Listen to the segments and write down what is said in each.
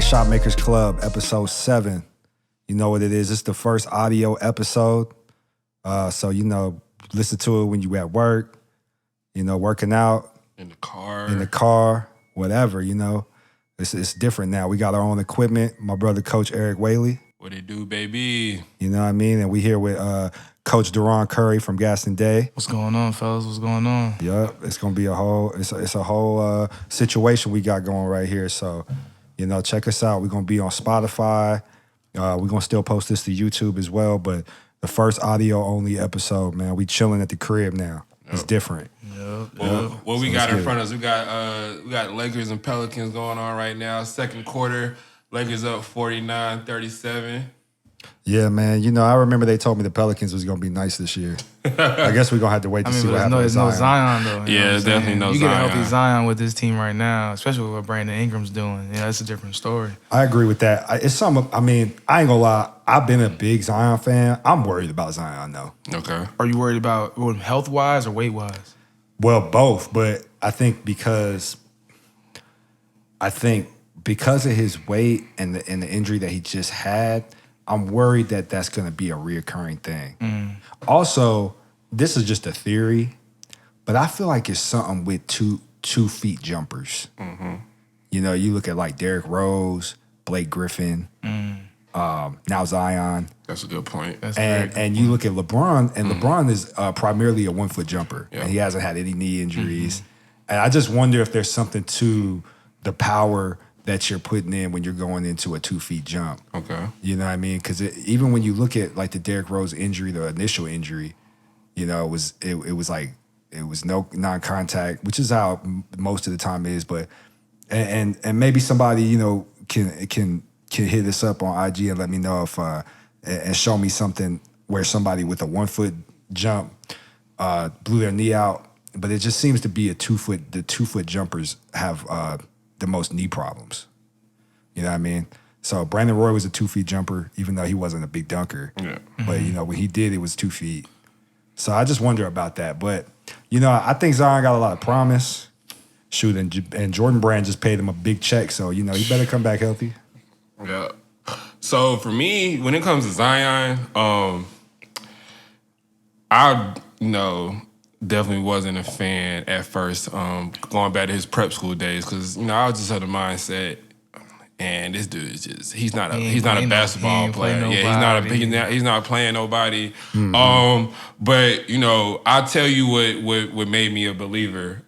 Shotmakers Club, episode 7. You know what it is. It's the first audio episode. So, listen to it when you at work, working out. In the car, whatever, It's different now. We got our own equipment. My brother, Coach Erik, Whaley. What it do, baby? You know what I mean? And we here with Coach Daron Curry from Gaston Day. What's going on, fellas? What's going on? Yep. It's going to be it's a whole situation we got going right here. So, check us out. We're going to be on Spotify. We're going to still post this to YouTube as well. But the first audio-only episode, man, we chilling at the crib now. It's different. Well, what we got in front of us, we got Lakers and Pelicans going on right now. Second quarter, Lakers up 49-37. Yeah, man. I remember they told me the Pelicans was going to be nice this year. I guess we're going to have to wait to see what happens. There's no Zion, though. Yeah, there's definitely no Zion. You get a healthy Zion with this team right now, especially with what Brandon Ingram's doing. Yeah, that's a different story. I agree with that. It's something, I ain't going to lie. I've been a big Zion fan. I'm worried about Zion, though. Okay. Are you worried about health-wise or weight-wise? Well, both. But I think because of his weight and the injury that he just had, I'm worried that that's going to be a reoccurring thing. Also, this is just a theory, but I feel like it's something with two feet jumpers. Mm-hmm. You look at like Derrick Rose, Blake Griffin, now Zion. That's a good point. And you look at LeBron, and LeBron is primarily a 1 foot jumper, and he hasn't had any knee injuries. And I just wonder if there's something to the power that you're putting in when you're going into a 2 feet jump. Okay. You know what I mean? Because even when you look at like the Derrick Rose injury, the initial injury, it was no non-contact, which is how most of the time is. But and maybe somebody can hit us up on IG and let me know if and show me something where somebody with a 1 foot jump blew their knee out. But it just seems to be the 2 foot jumpers have the most knee problems. You know what I mean? So Brandon Roy was a 2 feet jumper, even though he wasn't a big dunker. Yeah. But, when he did, it was 2 feet. So I just wonder about that. But, I think Zion got a lot of promise. Shoot, and Jordan Brand just paid him a big check. So, he better come back healthy. Yeah. So for me, when it comes to Zion, I definitely wasn't a fan at first, going back to his prep school days, because I was just of the mindset, and this dude is just—he's not a basketball player. He's not playing nobody. Mm-hmm. But I'll tell you what made me a believer.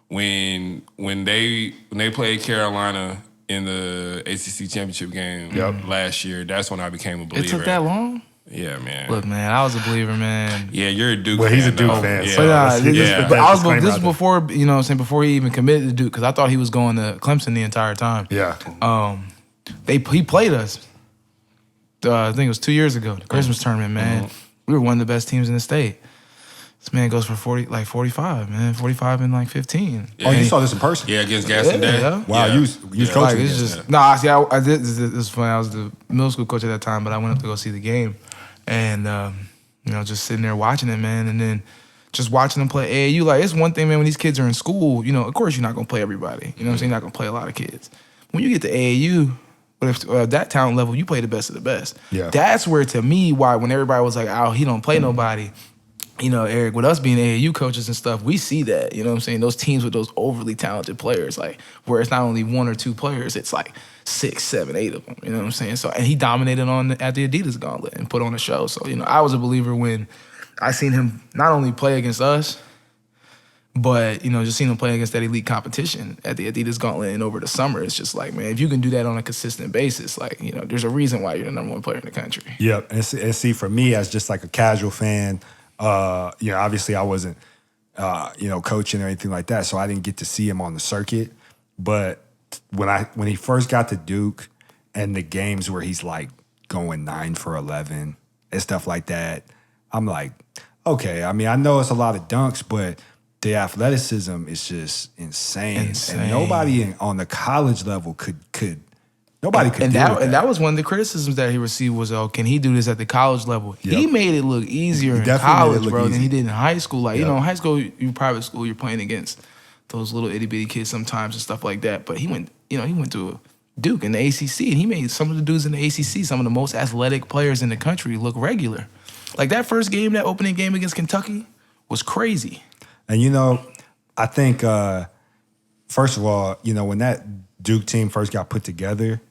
When they played Carolina in the ACC championship game last year, that's when I became a believer. It took that long? Yeah, man. Look, man, I was a believer, man. Yeah, you're a Duke fan. Well, he's a Duke fan. Yeah. But this was before, before he even committed to Duke, because I thought he was going to Clemson the entire time. Yeah. He played us. I think it was 2 years ago, the Christmas tournament, man. Mm-hmm. We were one of the best teams in the state. This man goes for 45, man. 45 and 15. Yeah. Oh, you saw this in person? Yeah, against Gaston Day. Yeah. Wow, you was coaching. I did. This was funny. I was the middle school coach at that time, but I went up to go see the game. And, just sitting there watching it, man, and then just watching them play AAU. It's one thing, man, when these kids are in school, of course you're not going to play everybody. You know what I'm saying? You're not going to play a lot of kids. When you get to AAU, at that talent level, you play the best of the best. Yeah. That's where, to me, when everybody was like, oh, he don't play nobody, Erik, with us being AAU coaches and stuff, we see that, you know what I'm saying? Those teams with those overly talented players, where it's not only one or two players, it's 6, 7, 8 of them, you know what I'm saying? So, and he dominated at the Adidas Gauntlet and put on a show. So, I was a believer when I seen him not only play against us, but, just seeing him play against that elite competition at the Adidas Gauntlet and over the summer. It's just man, if you can do that on a consistent basis, there's a reason why you're the number one player in the country. Yep. And see, for me, as just a casual fan, obviously I wasn't, coaching or anything like that, so I didn't get to see him on the circuit. But when he first got to Duke and the games where he's going 9 for 11 and stuff like that, I'm like, okay. I know it's a lot of dunks, but the athleticism is just insane. And nobody on the college level could Nobody could and deal that with and that was one of the criticisms that he received was, can he do this at the college level? Yep. He made it look easier in definitely made it college, look bro, than easy. he did in high school. Like, Yep. in high school, you private school, you're playing against those little itty bitty kids sometimes and stuff like that. But he went to Duke in the ACC, and he made some of the dudes in the ACC, some of the most athletic players in the country, look regular. Like that first game, that opening game against Kentucky was crazy. And I think first of all, when that Duke team first got put together,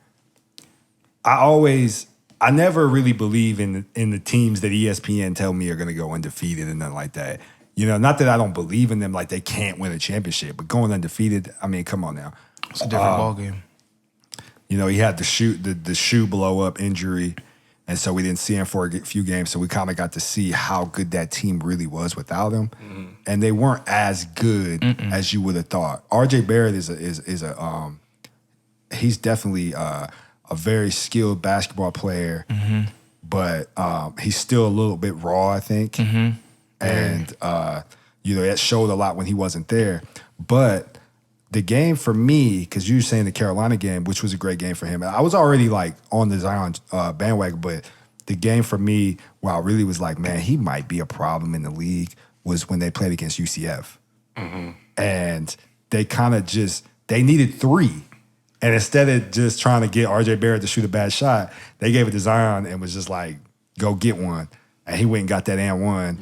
I never really believe in the teams that ESPN tell me are going to go undefeated and nothing like that. Not that I don't believe in them, like they can't win a championship, but going undefeated, I mean, come on now. It's a different ball game. He had the shoe blow up injury, and so we didn't see him for a few games. So we kind of got to see how good that team really was without him, and they weren't as good as you would have thought. R.J. Barrett he's definitely a very skilled basketball player, but he's still a little bit raw, I think, and it showed a lot when he wasn't there, but. The game for me, because you were saying the Carolina game, which was a great game for him. I was already like on the Zion bandwagon, but the game for me, where I really was like, man, he might be a problem in the league, was when they played against UCF. And they kind of they needed 3. And instead of just trying to get RJ Barrett to shoot a bad shot, they gave it to Zion and was just like, go get one. And he went and got that and one.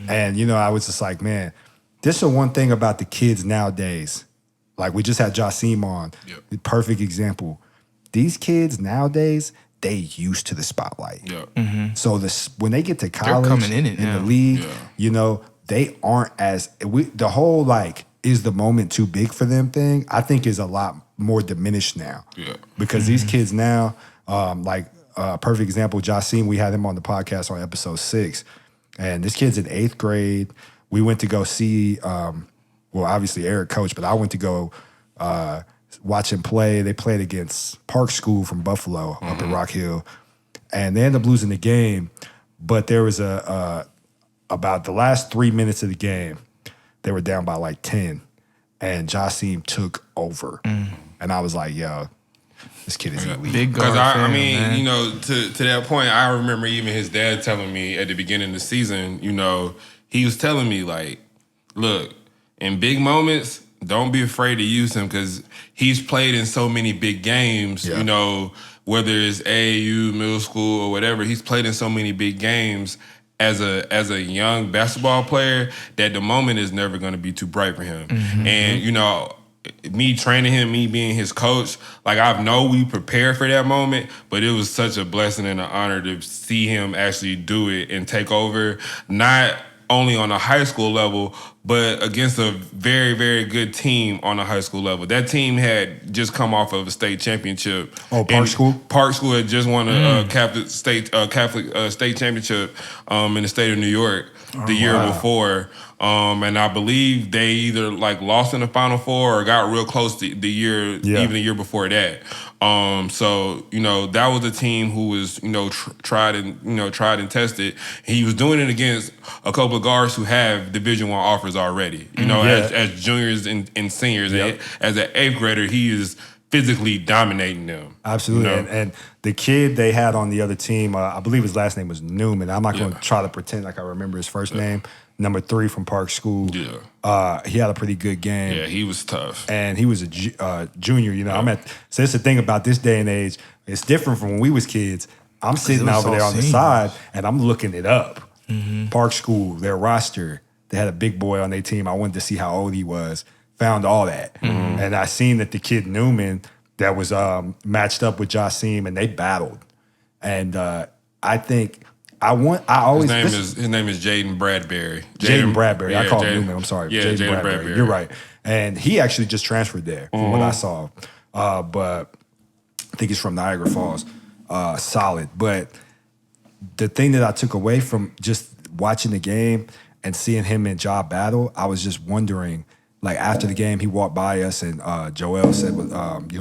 And, I was just like, man, this is one thing about the kids nowadays. Like, we just had Jassim on. Yep. Perfect example. These kids nowadays, they used to the spotlight. Yep. So when they get to college, they're coming in the league, they aren't as the whole like, is the moment too big for them thing, I think is a lot more diminished now. Yeah. Because these kids now, perfect example, Jassim, we had him on the podcast on episode 6. And this kid's in 8th grade. We went to go see obviously Erik coached, but I went to go watch him play. They played against Park School from Buffalo up in Rock Hill, and they ended up losing the game. But there was about the last 3 minutes of the game, they were down by like 10, and Jassim took over. And I was like, yo, this kid is elite. Big guard. Because I mean, to that point, I remember even his dad telling me at the beginning of the season, he was telling me like, look, in big moments, don't be afraid to use him because he's played in so many big games, whether it's AAU, middle school, or whatever. He's played in so many big games as a young basketball player that the moment is never going to be too bright for him. And, me training him, me being his coach, like I know we prepared for that moment, but it was such a blessing and an honor to see him actually do it and take over, not only on a high school level, but against a very, very good team on a high school level. That team had just come off of a state championship. Oh, Park School? Park School had just won a Catholic state championship in the state of New York the year before. And I believe they either like lost in the Final Four or got real close to even the year before that. So that was a team who was tried and tested. He was doing it against a couple of guards who have Division I offers already. As juniors and seniors. Yep. As an 8th grader, he is physically dominating them. Absolutely. And the kid they had on the other team, I believe his last name was Newman. I'm not going to try to pretend like I remember his first name. Number 3 from Park School. Yeah. He had a pretty good game. Yeah, he was tough. And he was a junior, so it's the thing about this day and age. It's different from when we was kids. I'm sitting over there on the side and I'm looking it up. Park School, their roster, they had a big boy on their team. I wanted to see how old he was. Found all that. And I seen that the kid Newman that was matched up with Jassim and they battled. And I think his name is Jaden Bradbury. Jaden Bradbury. Yeah, I call him Newman. I'm sorry. Yeah, Jaden Bradbury. You're right. And he actually just transferred there from what I saw. But I think he's from Niagara Falls. Solid. But the thing that I took away from just watching the game and seeing him in job battle, I was just wondering, like after the game, he walked by us and Joel said,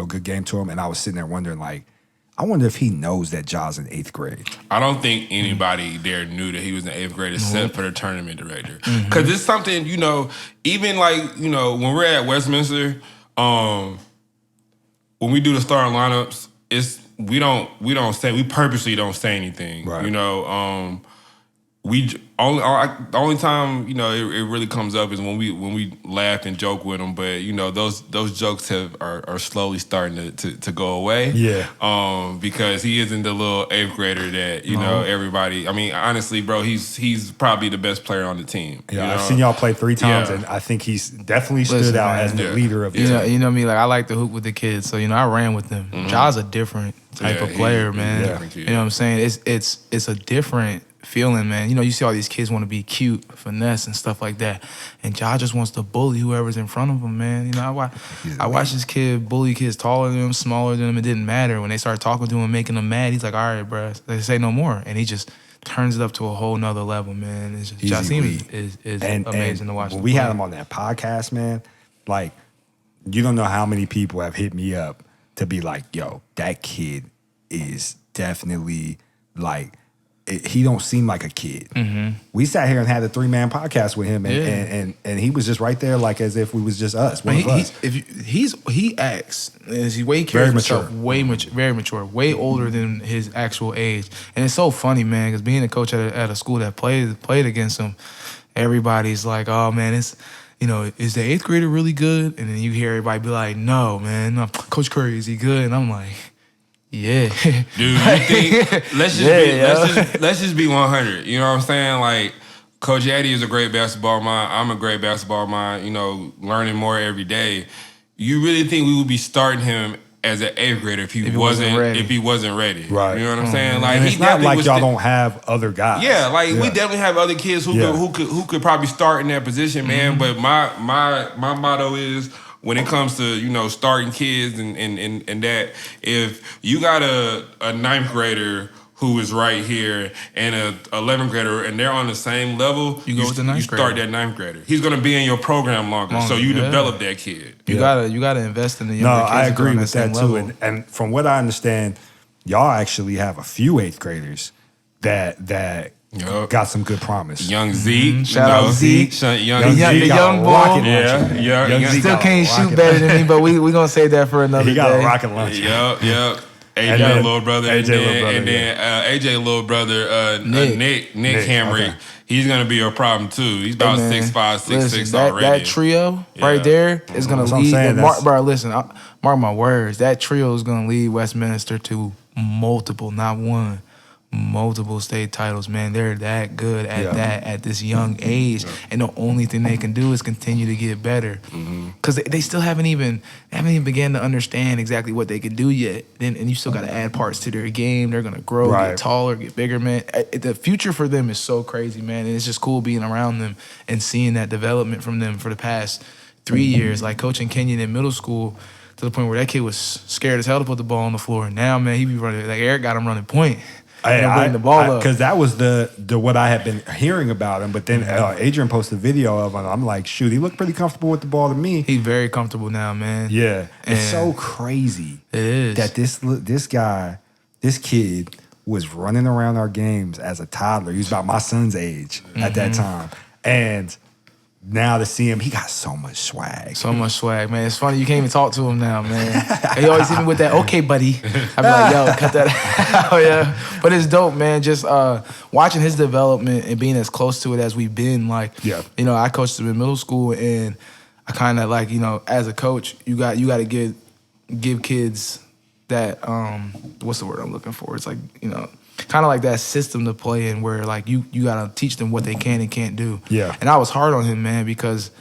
good game to him. And I was sitting there wondering, like, I wonder if he knows that Ja's in 8th grade. I don't think anybody there knew that he was in 8th grade except for the tournament director. Because it's something, even like, when we're at Westminster, when we do the starting lineups, we purposely don't say anything. Right. You know, the only time, you know, it really comes up is when we laugh and joke with him. But you know, those jokes are slowly starting to go away. Yeah. Because he isn't the little 8th grader that you know everybody. I mean, honestly, bro, he's probably the best player on the team. Yeah, I've seen y'all play 3 times, and I think he's definitely stood out as the leader of the team. You know me, like I like to hoop with the kids, so you know I ran with them. Ja's a different type of player, man. You know what I'm saying? It's a different feeling, man. You know, you see all these kids want to be cute, finesse, and stuff like that, and Ja just wants to bully whoever's in front of him, man. You know, I watched this kid bully kids taller than him, smaller than him. It didn't matter. When they started talking to him, making him mad, he's like, "All right, bro, they say no more," and he just turns it up to a whole nother level, man. It's just, Jasim is amazing to watch. When we had him on that podcast, man, like, you don't know how many people have hit me up to be like, "Yo, that kid is definitely like." He don't seem like a kid. Mm-hmm. We sat here and had a 3-man podcast with him, and he was just right there, like as if we was just us. He acts, he's way carries himself, very mature, way older than his actual age, and it's so funny, man, because being a coach at a school that played against him, everybody's like, "Oh man, it's." You know, is the 8th grader really good? And then you hear everybody be like, "No, man, no. Coach Curry, is he good?" And I'm like, yeah, dude. You think let's just be 100. You know what I'm saying? Like, Coach Addie is a great basketball mind. I'm a great basketball mind. You know, learning more every day. You really think we would be starting him as an 8th grader if he wasn't ready? Right. You know what I'm saying? Like, it's not like y'all don't have other guys. Yeah, like we definitely have other kids who could probably start in that position, man. But my motto is, when it comes to, you know, starting kids and that, if you got a 9th grader who is right here and a 11th grader and they're on the same level, you go with the 9th grader. Start that 9th grader. He's gonna be in your program longer, so you develop that kid. You gotta invest in the younger kids. No, I agree with that too. And from what I understand, y'all actually have a few 8th graders that got some good promise. Young Zeke. Shout out Zeke. The young boy. Yeah. Still can't shoot better than me, but we gonna save that for another day. He got a rocket launcher. Yep. AJ little brother. AJ little brother, Nick Hamrick. Okay. He's gonna be a problem too. He's about 6'5", 6'6" already. That trio right there is gonna lead. Mark my words. That trio is gonna lead Westminster to multiple state titles, man. They're that good at that at this young age, and the only thing they can do is continue to get better, because they still haven't even began to understand exactly what they can do yet. And you still got to add parts to their game. They're gonna grow, get taller, get bigger, man. The future for them is so crazy, man, and it's just cool being around them and seeing that development from them for the past 3 years. Like coaching Kenyon in middle school, to the point where that kid was scared as hell to put the ball on the floor. Now, man, he be running like Erik got him running point. The ball up, because that was the what I had been hearing about him. But then Adrian posted a video of him. I'm like, shoot, he looked pretty comfortable with the ball to me. He's very comfortable now, man. Yeah, it's so crazy. It is that this kid was running around our games as a toddler. He was about my son's age at that time, and now to see him, he got so much swag. So much swag, man. It's funny, you can't even talk to him now, man. He always hit me with that, "Okay, buddy." I be like, "Yo, cut that out." Yeah. But it's dope, man. Just watching his development and being as close to it as we've been. Like, you know, I coached him in middle school, and I kind of like, you know, as a coach, you got to give kids that what's the word I'm looking for? It's like, you know, kind of like that system to play in, where like you gotta teach them what they can and can't do. Yeah. And I was hard on him, man, because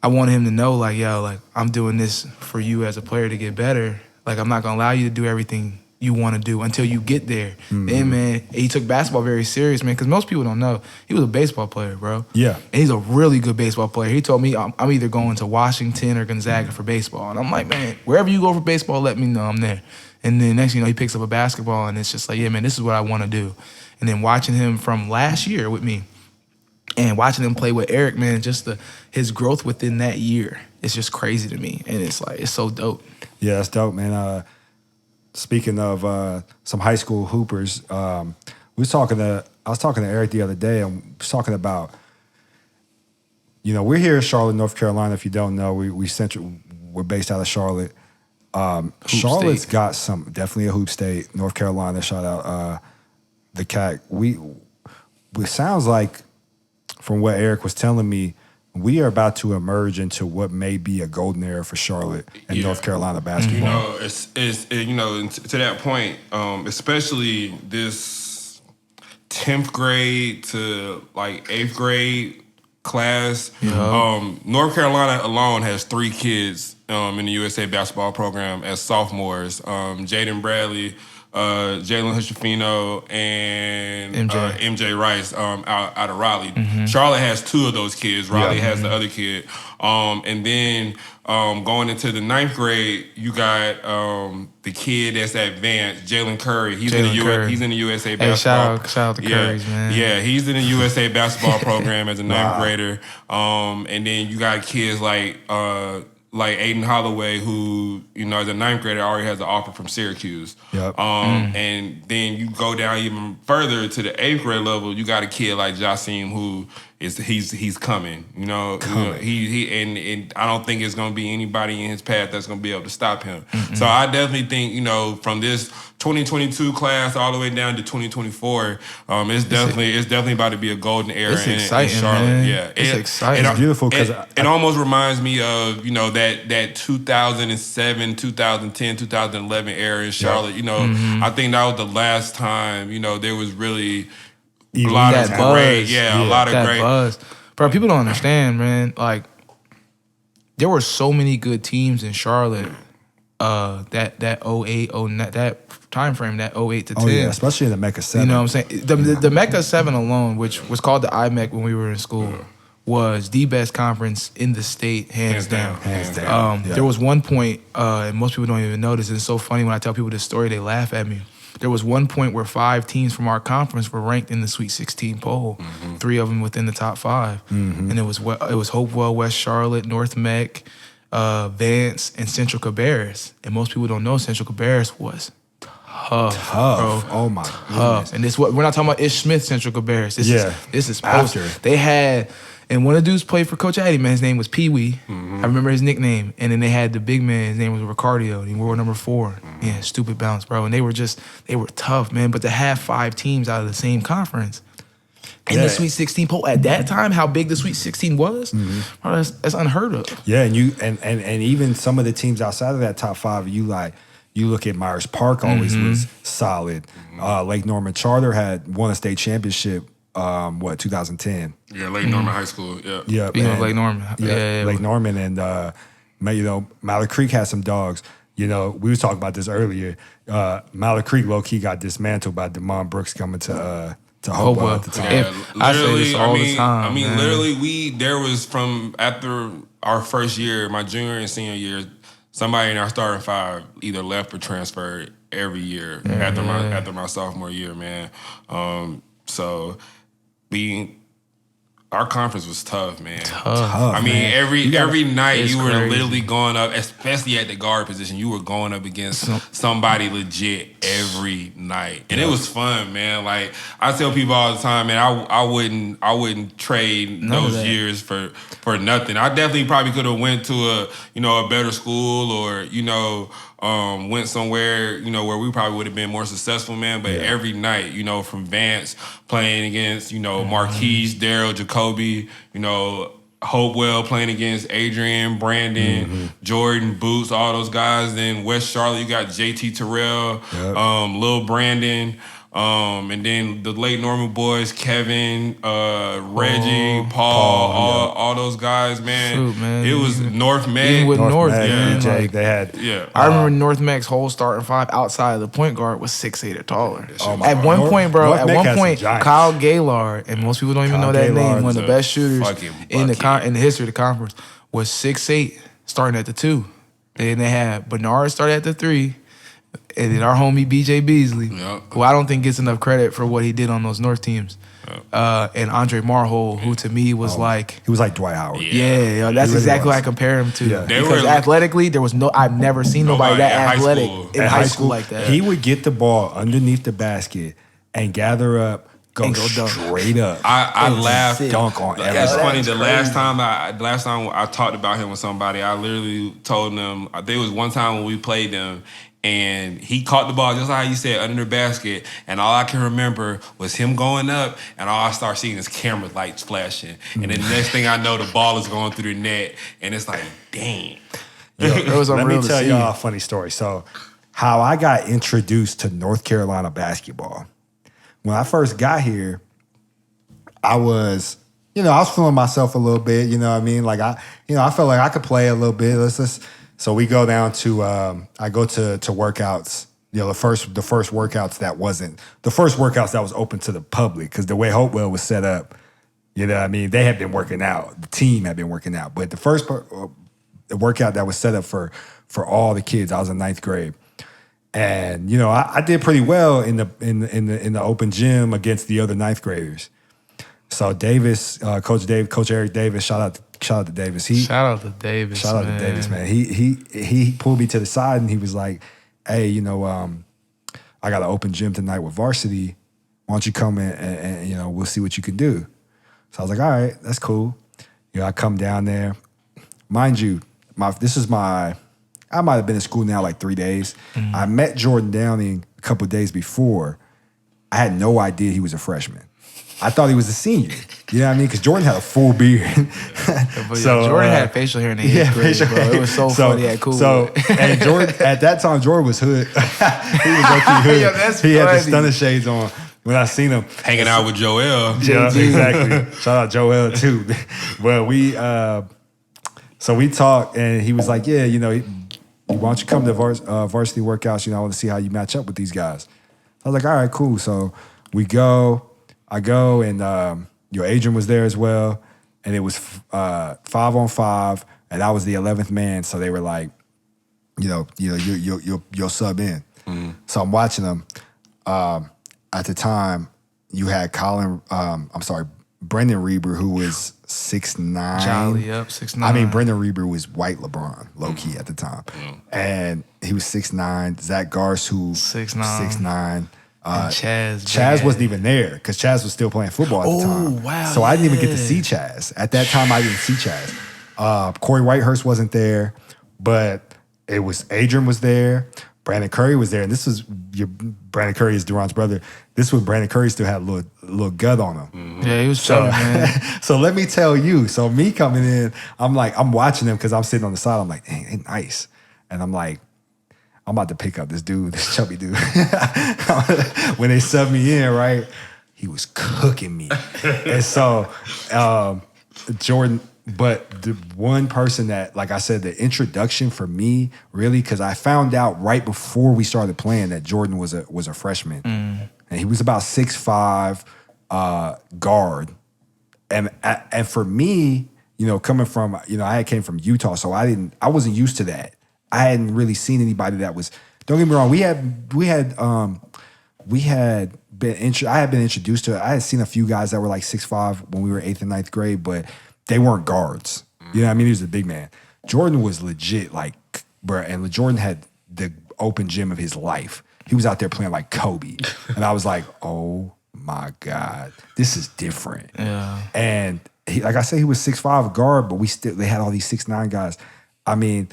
I wanted him to know, like, yo, like, I'm doing this for you as a player to get better. Like, I'm not gonna allow you to do everything you want to do until you get there. Then, man, he took basketball very serious, man, because most people don't know he was a baseball player, bro. Yeah. And he's a really good baseball player. He told me I'm either going to Washington or Gonzaga for baseball, and I'm like, man, wherever you go for baseball, let me know, I'm there. And then next thing you know, he picks up a basketball, and it's just like, yeah, man, this is what I want to do. And then watching him from last year with me and watching him play with Erik, man, just his growth within that year, it's just crazy to me. And it's like, it's so dope. Yeah, it's dope, man. Speaking of some high school hoopers, I was talking to Erik the other day, and we was talking about, you know, we're here in Charlotte, North Carolina. If you don't know, we're based out of Charlotte. Charlotte's got some, definitely a hoop state. North Carolina, shout out the CAC. It sounds like, from what Erik was telling me, we are about to emerge into what may be a golden era for Charlotte and North Carolina basketball. It's to that point, especially this 10th grade to like 8th grade class. North Carolina alone has 3 kids in the USA basketball program as sophomores. Jaden Bradley, Jalen Hushafino, and MJ Rice out of Raleigh. Charlotte has 2 of those kids. Raleigh has the other kid. And then going into the 9th grade, you got the kid that's advanced, Jalen Curry. He's in the USA basketball. Shout out to Curry's, man. Yeah, he's in the USA basketball program as a 9th grader. And then you got kids like Aiden Holloway, who, as a 9th grader, already has an offer from Syracuse. And then you go down even further to the 8th grade level, you got a kid like Jassim, who he's coming. And I don't think it's gonna be anybody in his path that's gonna be able to stop him. So I definitely think, from this 2022 class all the way down to 2024, it's definitely about to be a golden era in Charlotte. Man. Yeah, it's exciting. It's beautiful because it almost reminds me of that 2007, 2010, 2011 era in Charlotte. I think that was the last time there was really a lot of great, a lot of great buzz. Bro, people don't understand, man. Like, there were so many good teams in Charlotte. That 08, 09, that time frame, that 08 to 10. Yeah, especially in the Mecca 7. You know what I'm saying? The Mecca 7 alone, which was called the IMEC when we were in school, was the best conference in the state, hands down. There was one point, and most people don't even know this, and it's so funny when I tell people this story, they laugh at me. There was one point where 5 teams from our conference were ranked in the Sweet 16 poll, 3 of them within the top 5. And it was Hopewell, West Charlotte, North Mech, Vance, and Central Cabarrus. And most people don't know Central Cabarrus was tough, bro. Oh my goodness. And we're not talking about Ish Smith Central Cabarrus. This is post. After. They had, and one of the dudes played for Coach Addie, man. His name was Pee Wee. I remember his nickname. And then they had the big man. His name was Ricardio. And he wore number 4. Yeah, stupid bounce, bro. And they were tough, man. But to have 5 teams out of the same conference in the Sweet 16 poll at that time, how big the Sweet 16 was, bro, that's unheard of. Yeah, and even some of the teams outside of that top 5, you look at Myers Park always was solid. Lake Norman Charter won a state championship. 2010? Yeah, Lake Norman High School. Yeah, Lake Norman. Yeah, Lake Norman, and Mallard Creek had some dogs. We was talking about this earlier. Mallard Creek low key got dismantled by Demond Brooks coming to Hopewell at the time. Yeah, I say this all the time. I mean, man. literally, there was from after our first year, my junior and senior year, somebody in our starting 5 either left or transferred every year after my sophomore year, man. So our conference was tough, man. Tough, I mean, man. every night you were crazy. literally going up, especially at the guard position, you were going up against somebody legit every night. And it was fun, man. Like, I tell people all the time, man, I wouldn't trade those years for nothing. I definitely probably could have went to a better school or, went somewhere, where we probably would have been more successful, man. But every night, from Vance playing against, Marquise, Daryl, Jacoby, Hopewell playing against Adrian, Brandon, Jordan, Boots, all those guys. Then West Charlotte, you got JT Terrell, Lil Brandon. And then the late Norman boys, Kevin, Reggie, Paul, all those guys, man. Shoot, man. It was North Meg. Even with North Meg, man, like, they had. Yeah. I remember North Mech's whole starting 5 outside of the point guard was 6'8" or taller. At God. one point, bro, North Mech has some giants. Kyle Gaylord, and most people don't even know that name, one of the best shooters in the history of the conference, was 6'8", starting at the 2. Then they had Bernard started at the 3. And then our homie BJ Beasley, who I don't think gets enough credit for what he did on those North teams. And Andre Marhold, who to me was like... He was like Dwight Howard. Yeah, that's really exactly was. what I compare him to. Yeah. Because athletically, I've never seen nobody that athletic in high school like that. He would get the ball underneath the basket and gather up go straight up. I laughed. Dunk on everybody. It's funny. The last time I talked about him with somebody, I literally told them. I think it was one time when we played them, and he caught the ball just like how you said under the basket, and all I can remember was him going up, and all I start seeing is camera lights flashing, and then the next thing I know, the ball is going through the net, and it's like, dang. Let me tell y'all a funny story. So, how I got introduced to North Carolina basketball. When I first got here, I was feeling myself a little bit, you know what I mean? Like I felt like I could play a little bit. So we go down to I go to workouts, the first workouts that was open to the public, because the way Hopewell was set up, you know what I mean, they had been working out. The team had been working out. But the first workout that was set up for all the kids, I was in 9th grade. And I did pretty well in the open gym against the other 9th graders. So Davis, Coach Eric Davis, shout out to Davis. Shout out to Davis, man. He pulled me to the side and he was like, "Hey, I got an open gym tonight with varsity. Why don't you come in and we'll see what you can do." So I was like, "All right, that's cool." I come down there. Mind you, I might have been in school now like 3 days. Mm-hmm. I met Jordan Downing a couple of days before. I had no idea he was a freshman. I thought he was a senior. You know what I mean? Because Jordan had a full beard. So Jordan had facial hair in the 8th grade, bro. It was so funny at cool. And Jordan, at that time, Jordan was hood. He was low-key hood. He had the stunner shades on. When I seen him hanging out with Joel. Yeah, exactly. Shout out Joel too. Well, so we talked, and he was like, "Yeah, why don't you come to varsity workouts? I want to see how you match up with these guys." I was like, "All right, cool." So we go. I go, and Adrian was there as well, and it was 5-on-5, and I was the 11th man. So they were like, you'll sub in. Mm-hmm. So I'm watching them. At the time, you had Brendan Reber, who was 6'9". Jolly up, 6'9". I mean, Brendan Reber was white LeBron, low-key at the time. Mm-hmm. And he was 6'9". Zach Garce, who 6'9". Chaz wasn't even there because Chaz was still playing football at the time. Oh, wow. So I didn't even get to see Chaz. At that time, I didn't see Chaz. Corey Whitehurst wasn't there, but it was Adrian was there. Brandon Curry was there. And Brandon Curry is Daron's brother. This was Brandon Curry still had a little gut on him. Mm-hmm. Yeah, he was chubby, man. So let me tell you. So me coming in, I'm watching him because I'm sitting on the side. I'm like, dang, they nice. And I'm like, I'm about to pick up this chubby dude. When they subbed me in, right, he was cooking me. And so Jordan, but the one person that, like I said, the introduction for me, really, because I found out right before we started playing that Jordan was a freshman. Mm. And he was about 6'5", guard. And for me, coming from, I came from Utah, so I wasn't used to that. I hadn't really seen anybody that was. Don't get me wrong. I had been introduced to it. I had seen a few guys that were like 6'5" when we were 8th and 9th grade, but they weren't guards. You know what I mean? He was a big man. Jordan was legit, like, bro. And Jordan had the open gym of his life. He was out there playing like Kobe, and I was like, oh my God, this is different. Yeah. And like I said, he was 6'5" guard, but they had all these 6'9" guys. I mean.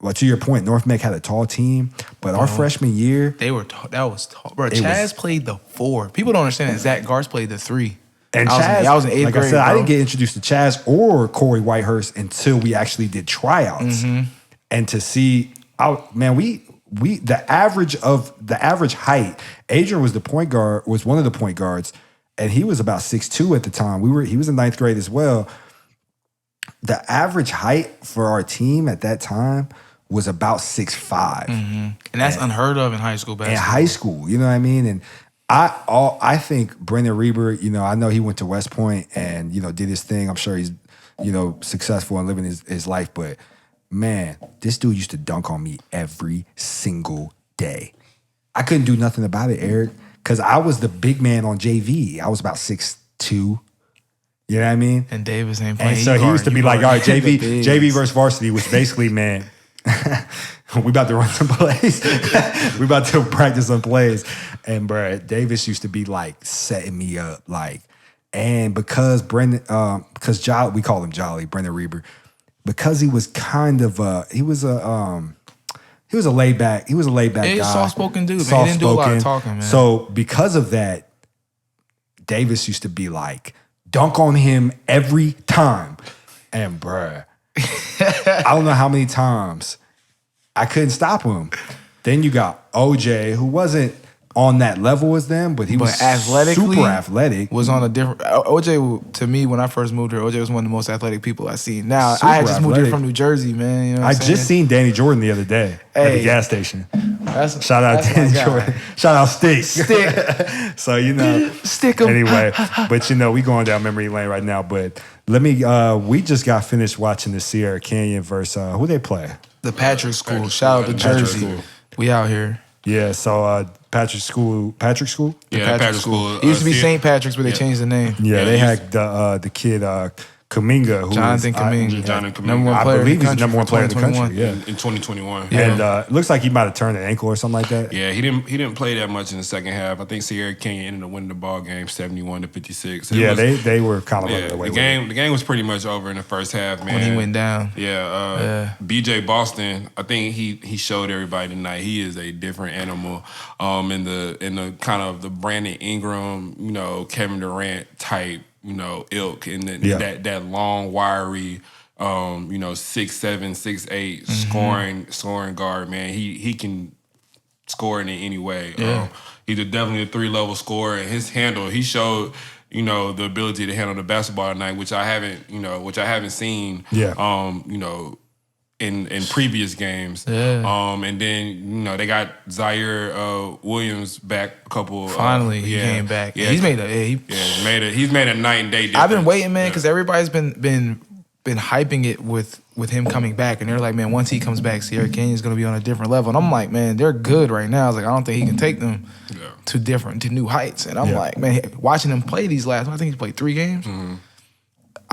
Well, to your point, North Meck had a tall team, but our freshman year... That was tall. Bro, Chaz played the 4. People don't understand that Zach Garce played the 3. And I was in 8th like grade, I said, bro. I didn't get introduced to Chaz or Corey Whitehurst until we actually did tryouts. Mm-hmm. And to see... the average height, Adrian was one of the point guards, and he was about 6'2" at the time. He was in 9th grade as well. The average height for our team at that time was about 6'5". Mm-hmm. And that's unheard of in high school basketball. In high school, you know what I mean? And I think Brendan Reber, I know he went to West Point and, did his thing. I'm sure he's, successful and living his life. But, man, this dude used to dunk on me every single day. I couldn't do nothing about it, Erik, because I was the big man on JV. I was about 6'2". You know what I mean? And Davis ain't playing. And so he used to be like, all right, JV versus varsity was basically, man. we about to run some plays. We about to practice some plays. And bruh, Davis used to be like setting me up, like, and because Brendan, because Jolly, we call him Jolly, Brendan Reber, because he was kind of he was a laid back Yeah, guy. he's a soft-spoken dude, man. He didn't do a lot of talking, man. So because of that, Davis used to be like, dunk on him every time. And bruh, I don't know how many times I couldn't stop him. Then you got OJ, who wasn't on that level as them, but he was athletically super athletic. Was on a different. OJ, to me, when I first moved here, OJ was one of the most athletic people I've seen. Now, Super I had just moved here athletic. from New Jersey, man. You know what I I'm saying? just seen Danny Jordan the other day at the Hey. gas station. Shout out that's my Danny guy. Jordan. Shout out Stick. Stick. So, you know. Stick 'em. Anyway, but you know, we going down memory lane right now. But let me, we just got finished watching the Sierra Canyon versus, who they play? The Patrick School. Shout out to Patrick Jersey. School. We out here. Yeah, so Patrick School? Yeah, Patrick School. It used to be St. St. Patrick's, but they changed the name. Yeah, Yeah, they he's- had the kid Kuminga, who Jonathan is, Kuminga. Jonathan Kuminga. Number one I player in believe the he's the country number one for player in the country. 2021. Yeah. in 2021. Yeah. And it looks like he might have turned an ankle or something like that. Yeah, he didn't play that much in the second half. I think Sierra Canyon ended up winning the ball game 71-56. Yeah, they were kind of Yeah, running away the with it. the game was pretty much over in the first half, man. When he went down. Yeah, BJ Boston. I think he showed everybody tonight he is a different animal. In the kind of the Brandon Ingram, you know, Kevin Durant type, you know, ilk, and that long wiry, you know, 6'7", 6'8", scoring guard. Man, he can score in any way. Yeah. He's definitely a 3-level scorer, and his handle, he showed, you know, the ability to handle the basketball tonight, which I haven't seen. Yeah. You know, in previous games. Yeah. And then, you know, they got Zaire Williams back a couple. Finally, he came back. Yeah, He's made he's made a night and day difference. I've been waiting, man, because everybody's been hyping it with him coming back, and they're like, man, once he comes back, Sierra Canyon's gonna be on a different level. And I'm like, man, they're good right now. I was like, I don't think he can take them to new heights. And I'm like, man, watching him play these last, I think he played 3 games. Mm-hmm.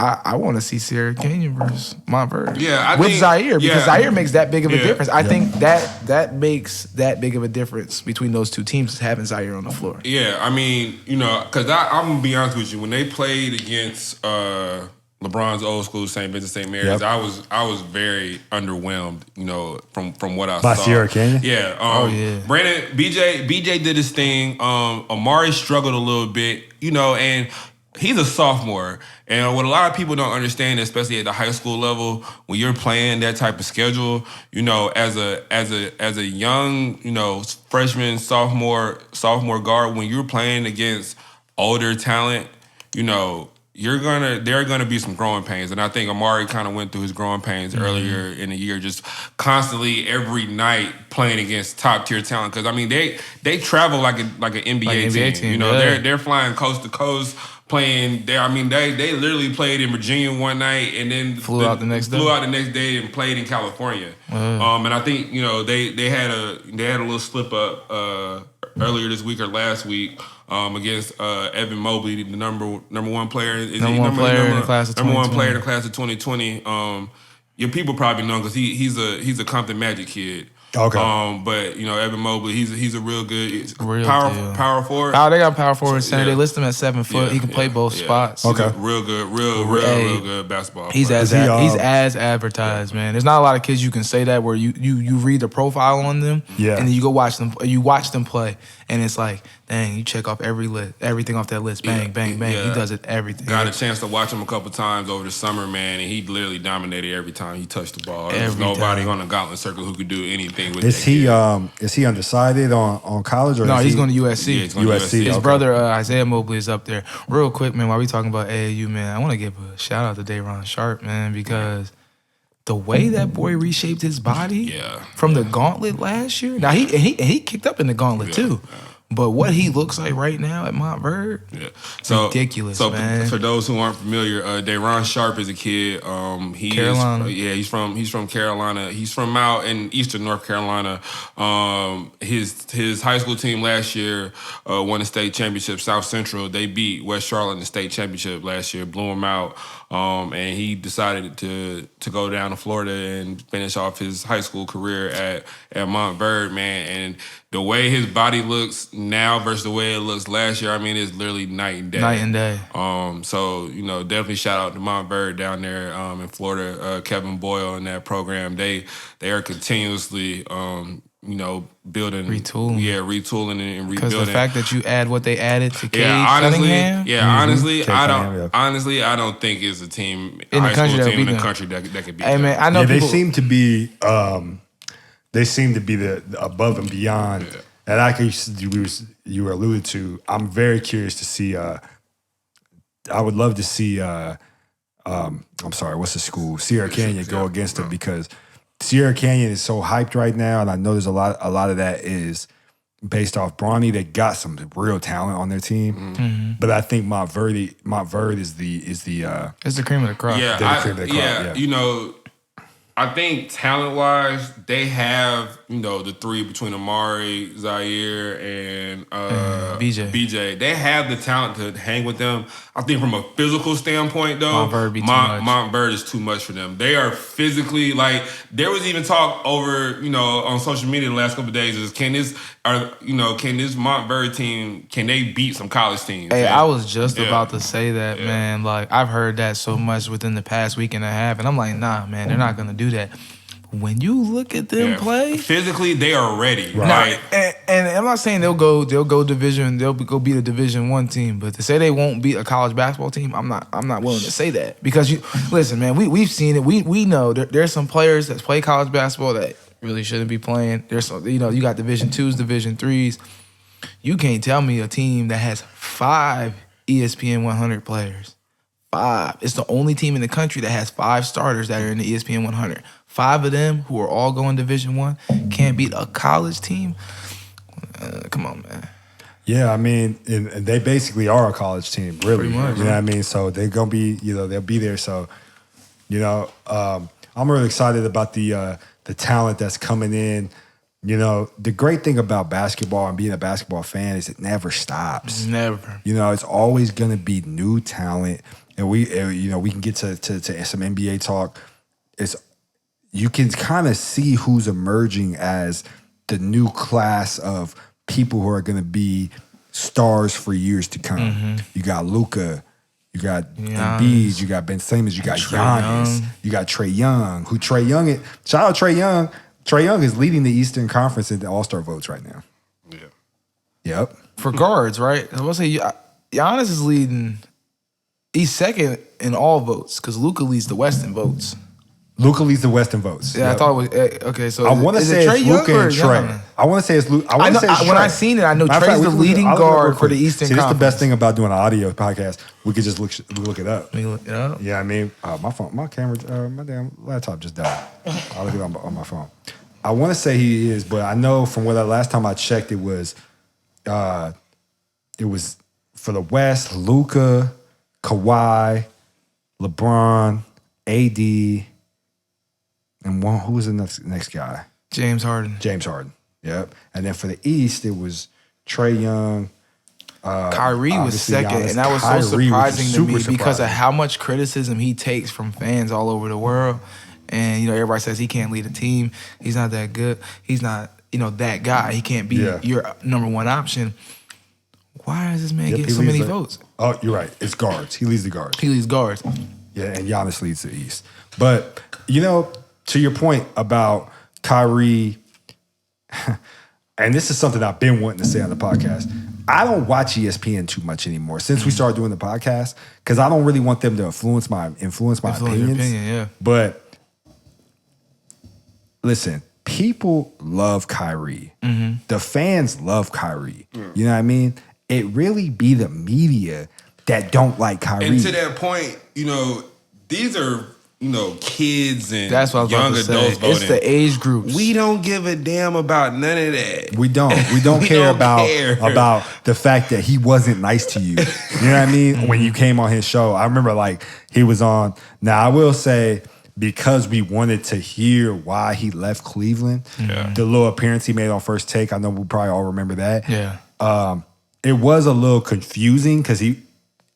I want to see Sierra Canyon versus Montverde. Yeah, with Zaire, because Zaire makes that big of a Yeah. difference. I think that makes that big of a difference between those two teams, is having Zaire on the floor. Yeah, I mean, you know, because I'm going to be honest with you. When they played against LeBron's old school, St. Vincent St. Mary's, I was very underwhelmed, you know, from what I saw. By Sierra Canyon? Yeah. Brandon, BJ did his thing. Amari struggled a little bit, you know, and he's a sophomore. And what a lot of people don't understand, especially at the high school level, when you're playing that type of schedule, you know, as a young, you know, freshman, sophomore guard, when you're playing against older talent, you know, there are gonna be some growing pains. And I think Amari kind of went through his growing pains earlier in the year, just constantly every night playing against top tier talent. Because I mean, they travel like an NBA team. You know, they're flying coast to coast. Playing there, I mean, they literally played in Virginia one night and then flew out the next day and played in California. And I think, you know, they had a little slip up earlier this week or last week against Evan Mobley, the number one player. Number one player in the class of 2020. Number one player in the class of 2020. Your people probably know because he's a Compton Magic kid. Okay. But you know, Evan Mobley, he's a real good power forward. They got power forward center. They list him at 7 foot. He can play both spots. He's a real good basketball He's player. as advertised, man. There's not a lot of kids you can say that where you read the profile on them, and then you go watch them. You watch them play, and it's like, dang, you check off everything off that list. Bang, bang, bang. He does it everything. Got a chance to watch him a couple times over the summer, man, and he literally dominated every time he touched the ball. There's nobody on the gauntlet circle who could do anything with is he undecided on college or no? He's going to USC. Yeah, he's going to USC. His brother Isaiah Mobley is up there. Real quick, man. While we talking about AAU, man, I want to give a shout out to Daron Sharp, man, because the way that boy reshaped his body from the gauntlet last year. Now he kicked up in the gauntlet too. But what he looks like right now at Montverde, ridiculous, man. For those who aren't familiar, Daron Sharp is a kid. Carolina. He's from Carolina. He's from out in eastern North Carolina. His high school team last year won the state championship. South Central, they beat West Charlotte in the state championship last year. Blew them out. and he decided to go down to Florida and finish off his high school career at Montverde, man. And the way his body looks now versus the way it looks last year, I mean, it's literally night and day. Night and day. So, definitely shout out to Montverde down there in Florida. Kevin Boyle and that program, they are continuously, building. Retooling. Yeah, retooling and rebuilding. Because the fact that you add what they added to Cade Cunningham. Cunningham. Honestly, I don't think it's a team, in the high country school team in the them. country that could beat Hey, them. man, I know people. They seem to be the above and beyond. Yeah. And like you alluded to, I'm very curious to see. I would love to see. I'm sorry, what's the school? Sierra Canyon go against them because Sierra Canyon is so hyped right now, and I know there's a lot of that is based off Bronny. They got some real talent on their team, but I think Montverde is the it's the cream of the crop. I think talent-wise, they have, the three between Amari, Zaire, and BJ. They have the talent to hang with them. I think from a physical standpoint, though, Montverde is too much for them. They are physically, there was even talk over, on social media the last couple of days is, can this Montverde team, can they beat some college teams? Hey, I was just about to say that, man. I've heard that so much within the past week and a half, and I'm like, nah, man, they're not going to do that. When you look at them play, physically they are ready, right? And I'm not saying they'll go division, they'll go beat a Division I team, but to say they won't beat a college basketball team, I'm not willing to say that because listen, man, we've seen it, we know there's some players that play college basketball that really shouldn't be playing. There's some, you got Division IIs, Division IIIs. You can't tell me a team that has 5 ESPN 100 players. 5. It's the only team in the country that has 5 starters that are in the ESPN 100. 5 of them who are all going Division I can't beat a college team. Come on, man. Yeah, I mean, and they basically are a college team, really. Pretty much, you know what I mean? So they're gonna be, they'll be there. So, I'm really excited about the talent that's coming in. The great thing about basketball and being a basketball fan is it never stops. Never. It's always gonna be new talent, and we can get to some NBA talk. You can kind of see who's emerging as the new class of people who are going to be stars for years to come. Mm-hmm. You got Luka, you got Embiid, you got Ben Simmons, you got Giannis, you got Trae Young. Shout out Trae Young. Trae Young is leading the Eastern Conference in the All-Star votes right now. Yeah. Yep. For guards, right? I was going to say Giannis is leading. He's second in all votes because Luka leads the West in votes. Luka leads the West in votes. Yeah, yep. I thought it was okay. So I want to say it's Luka and Trae. I want to say it's Luka. When I seen it, I know Trae's the leading guard for the Eastern Conference. That's the best thing about doing an audio podcast. We could just look it up. Look it up. Yeah, I mean, my phone, my camera, my damn laptop just died. I'll look it up on my phone. I want to say he is, but I know from what last time I checked, it was for the West, Luka, Kawhi, LeBron, AD. And who was the next guy? James Harden. Yep. And then for the East, it was Trae Young. Kyrie was second, Giannis. And that was so surprising to me because of how much criticism he takes from fans all over the world. And everybody says he can't lead a team. He's not that good. He's not that guy. He can't be your number one option. Why does this man get so many votes? Oh, you're right. It's guards. He leads the guards. Yeah, and Giannis leads the East. But to your point about Kyrie, and this is something I've been wanting to say on the podcast, I don't watch ESPN too much anymore since we started doing the podcast because I don't really want them to influence my opinions. But listen, people love Kyrie. Mm-hmm. The fans love Kyrie. You know what I mean? It really be the media that don't like Kyrie. And to that point, these are kids and that's what young adults voting. It's the age groups. We don't give a damn about none of that. We don't care about the fact that he wasn't nice to you. You know what I mean? When you came on his show, I remember he was on. Now I will say, because we wanted to hear why he left Cleveland, the little appearance he made on First Take, I know we probably all remember that. Yeah. It was a little confusing because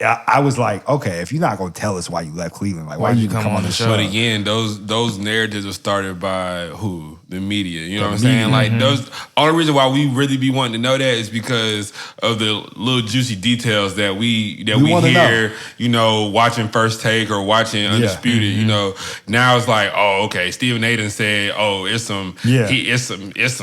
I was like, okay, if you're not gonna tell us why you left Cleveland, like why you come on the show? But again, those narratives are started by who? The media. You know what I'm saying? Like those. Only reason why we really be wanting to know that is because of the little juicy details that we hear. You know, watching First Take or watching Undisputed. You know, now it's like, oh, okay, Stephen A. said, oh, it's some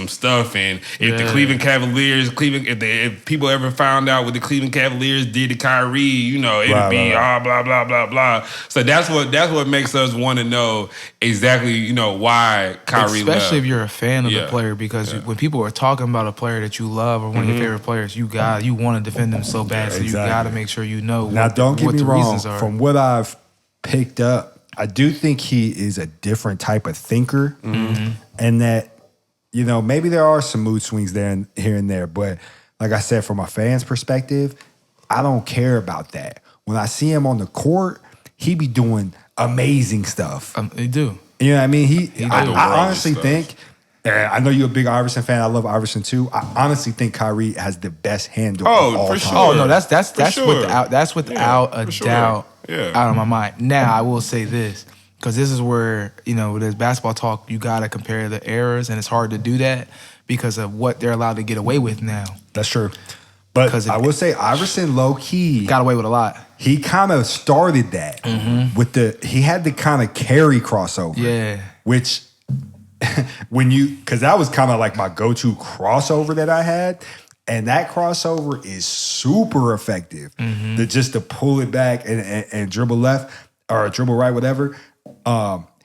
stuff, and if the Cleveland Cavaliers, if people ever found out what the Cleveland Cavaliers did to Kyrie, you know, it'd be blah blah blah blah. So that's what makes us want to know exactly, you know, why Kyrie left. Especially if you're a fan of the player, because when people are talking about a player that you love or one of your favorite players, you want to defend them so bad, so you got to make sure you know. Now, don't get me wrong. From what I've picked up, I do think he is a different type of thinker, and that, you know, maybe there are some mood swings there here and there, but like I said, from a fan's perspective, I don't care about that. When I see him on the court, he be doing amazing stuff. He do. You know what I mean? I honestly think, I know you're a big Iverson fan. I love Iverson too. I honestly think Kyrie has the best handle of all time. Sure. Oh no, that's without a doubt out of my mind. Now I will say this, because this is where, you know, there's basketball talk. You got to compare the eras, and it's hard to do that because of what they're allowed to get away with now. That's true. But I will say Iverson low key got away with a lot. He kind of started that with he had the kind of carry crossover. Yeah. Which because that was kind of like my go-to crossover that I had. And that crossover is super effective. Just to pull it back and dribble left or dribble right, whatever.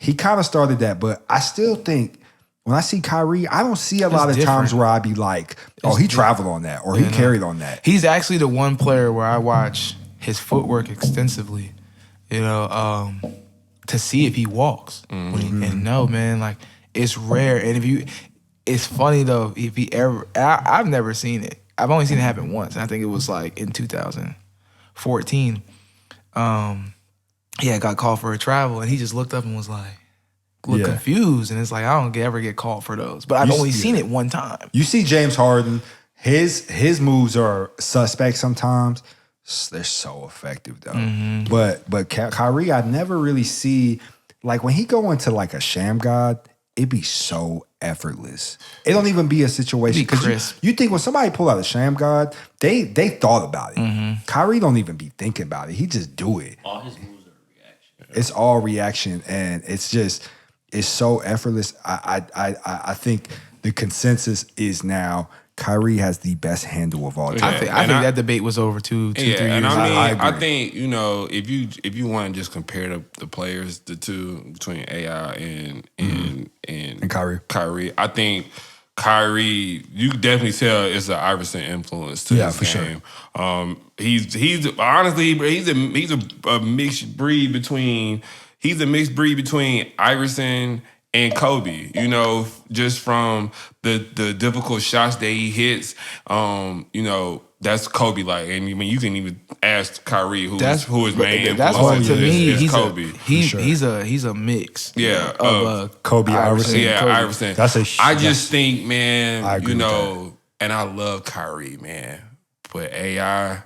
He kind of started that, but I still think when I see Kyrie, I don't see a lot of times where I be like, oh, he traveled on that or he carried on that. He's actually the one player where I watch his footwork extensively, you know, to see if he walks. And no, man, like, it's rare. And it's funny though, if he ever, I've never seen it. I've only seen it happen once. And I think it was like in 2014. He got called for a travel, and he just looked up and was like, confused. And it's like, I don't ever get called for those. But I've only seen it one time. You see James Harden, his moves are suspect sometimes. They're so effective though. But Kyrie, I never really see, like when he go into like a sham god, it be so effortless. It don't even be a situation because you think when somebody pull out a sham god, they thought about it. Kyrie don't even be thinking about it. He just do it. All his moves are reaction. It's all reaction, and it's so effortless. I think the consensus is now Kyrie has the best handle of all time. I think that debate was over 2-3 years ago. And I think, you know, if you want to just compare the players, the two between AI and Kyrie, I think Kyrie, you can definitely tell it's an Iverson influence to his game. Sure. He's honestly he's a mixed breed between Iverson and Kobe, you know, just from the difficult shots that he hits, you know, that's Kobe like. And I mean, you can even ask Kyrie, who his main influence that's to me, is Kobe. He's a mix. Of Kobe, Iverson. Iverson. I just think, man, you know, and I love Kyrie, man, but AI.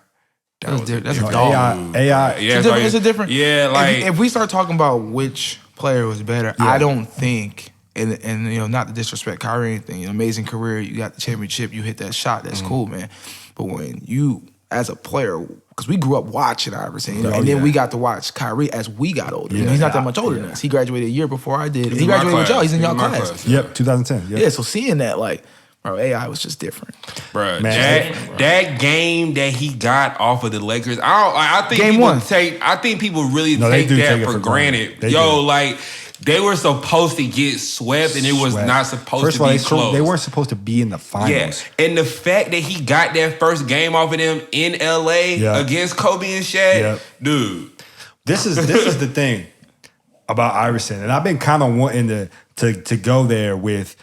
That's a dog. AI. It's a different. Yeah, like if we start talking about which player was better, I don't think, and you know, not to disrespect Kyrie or anything, an amazing career, you got the championship, you hit that shot, that's cool, man. But when you, as a player, because we grew up watching Iverson, you know, and then we got to watch Kyrie as we got older. You know, he's not that much older than us. He graduated a year before I did. He graduated with y'all. He's in y'all class. Yep, 2010. Yeah, so seeing that, like, bro, AI was just different. Bro, that game that he got off of the Lakers, I think game people one. I think people really take that for granted. Like, they were supposed to get swept, and it was not supposed to be close. They weren't supposed to be in the finals. Yeah, and the fact that he got that first game off of them in LA against Kobe and Shaq, dude. This is the thing about Iverson, and I've been kind of wanting to go there with.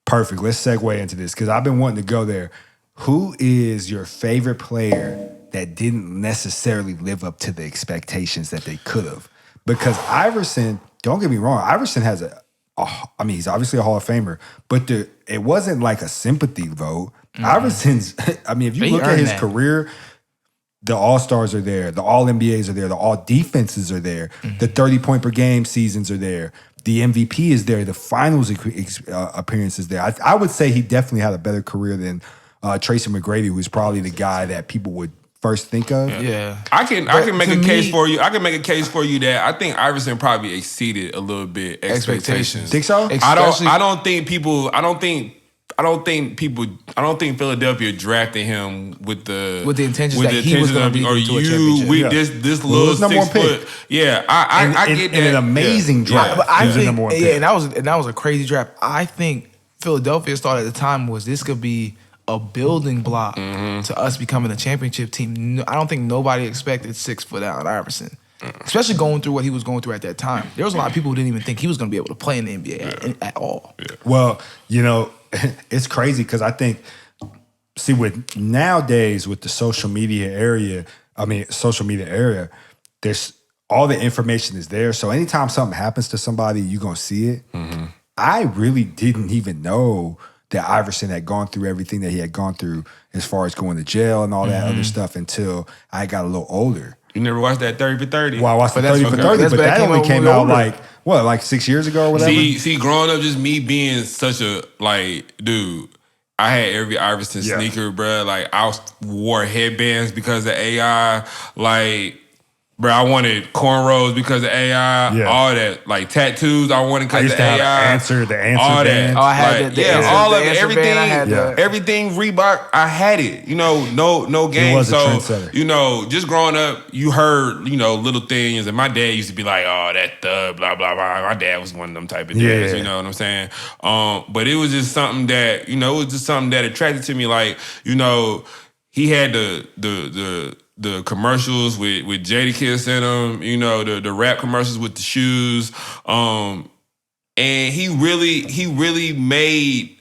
Perfect. Let's segue into this because I've been wanting to go there. Who is your favorite player that didn't necessarily live up to the expectations that they could have? Because Iverson, don't get me wrong, Iverson has I mean, he's obviously a Hall of Famer, but it wasn't like a sympathy vote. Iverson's, I mean, if you look at his career, the All-Stars are there, the All-NBAs are there, the All-Defenses are there, the 30-point per game seasons are there, the MVP is there, the finals appearances there. I would say he definitely had a better career than Tracy McGrady, who's probably the guy that people would first think of. Yeah. I can make a case for you. I can make a case for you that I think Iverson probably exceeded a little bit expectations. Think so? I don't think Philadelphia drafted him with the intentions that he was going to be to a championship. This little number 6 one pick. foot. Yeah, I get that. And an amazing draft. But I He was the think, number one pick. and that was a crazy draft. I think Philadelphia's thought at the time was this could be a building block to us becoming a championship team. I don't think nobody expected 6 foot Allen Iverson, especially going through what he was going through at that time. There was a lot of people who didn't even think he was going to be able to play in the NBA at all. Yeah. Well, it's crazy because I think, with nowadays with the social media era, there's all the information is there. So anytime something happens to somebody, you're going to see it. I really didn't even know that Iverson had gone through everything that he had gone through as far as going to jail and all that other stuff until I got a little older. You never watched that 30 for 30? Well, I watched the 30 for 30, but that only came out like 6 years ago or whatever? See, growing up, just me being such a, dude, I had every Iverson sneaker, bro. Like, I wore headbands because of AI. Like, bro, I wanted cornrows because of AI. Yeah. All that, like tattoos, I wanted because of AI. The answer all band. That. Oh, I had all of it, everything. Band, everything Reebok, I had it. No game. It was a so trendsetter. Just growing up, you heard little things, and my dad used to be like, "Oh, that thug, blah blah blah." My dad was one of them type of dads. You know what I'm saying? But it was just something that it was just something that attracted to me. Like he had the commercials with Jadakiss in them, the rap commercials with the shoes. And he really made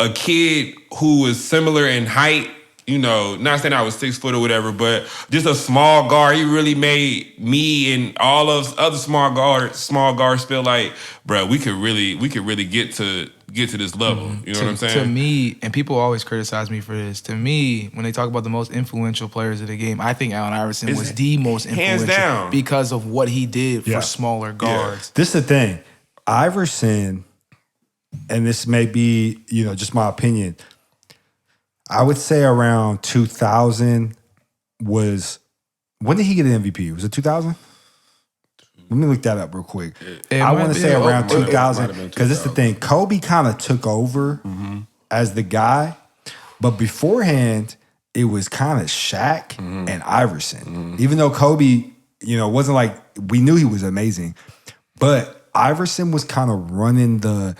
a kid who was similar in height, not saying I was 6 foot or whatever, but just a small guard. He really made me and all of other small guards feel like, bro, we could really get to this level. You know what I'm saying? To me, and people always criticize me for this, to me, when they talk about the most influential players of the game, I think Allen Iverson was the most influential. Hands down. Because of what he did for smaller guards. This is the thing. Iverson, and this may be, just my opinion, I would say around 2000 was, when did he get an MVP? Was it 2000? Let me look that up real quick. I want to say around 2000 because it's the thing. Kobe kind of took over as the guy, but beforehand it was kind of Shaq and Iverson. Even though Kobe, wasn't like, we knew he was amazing, but Iverson was kind of running the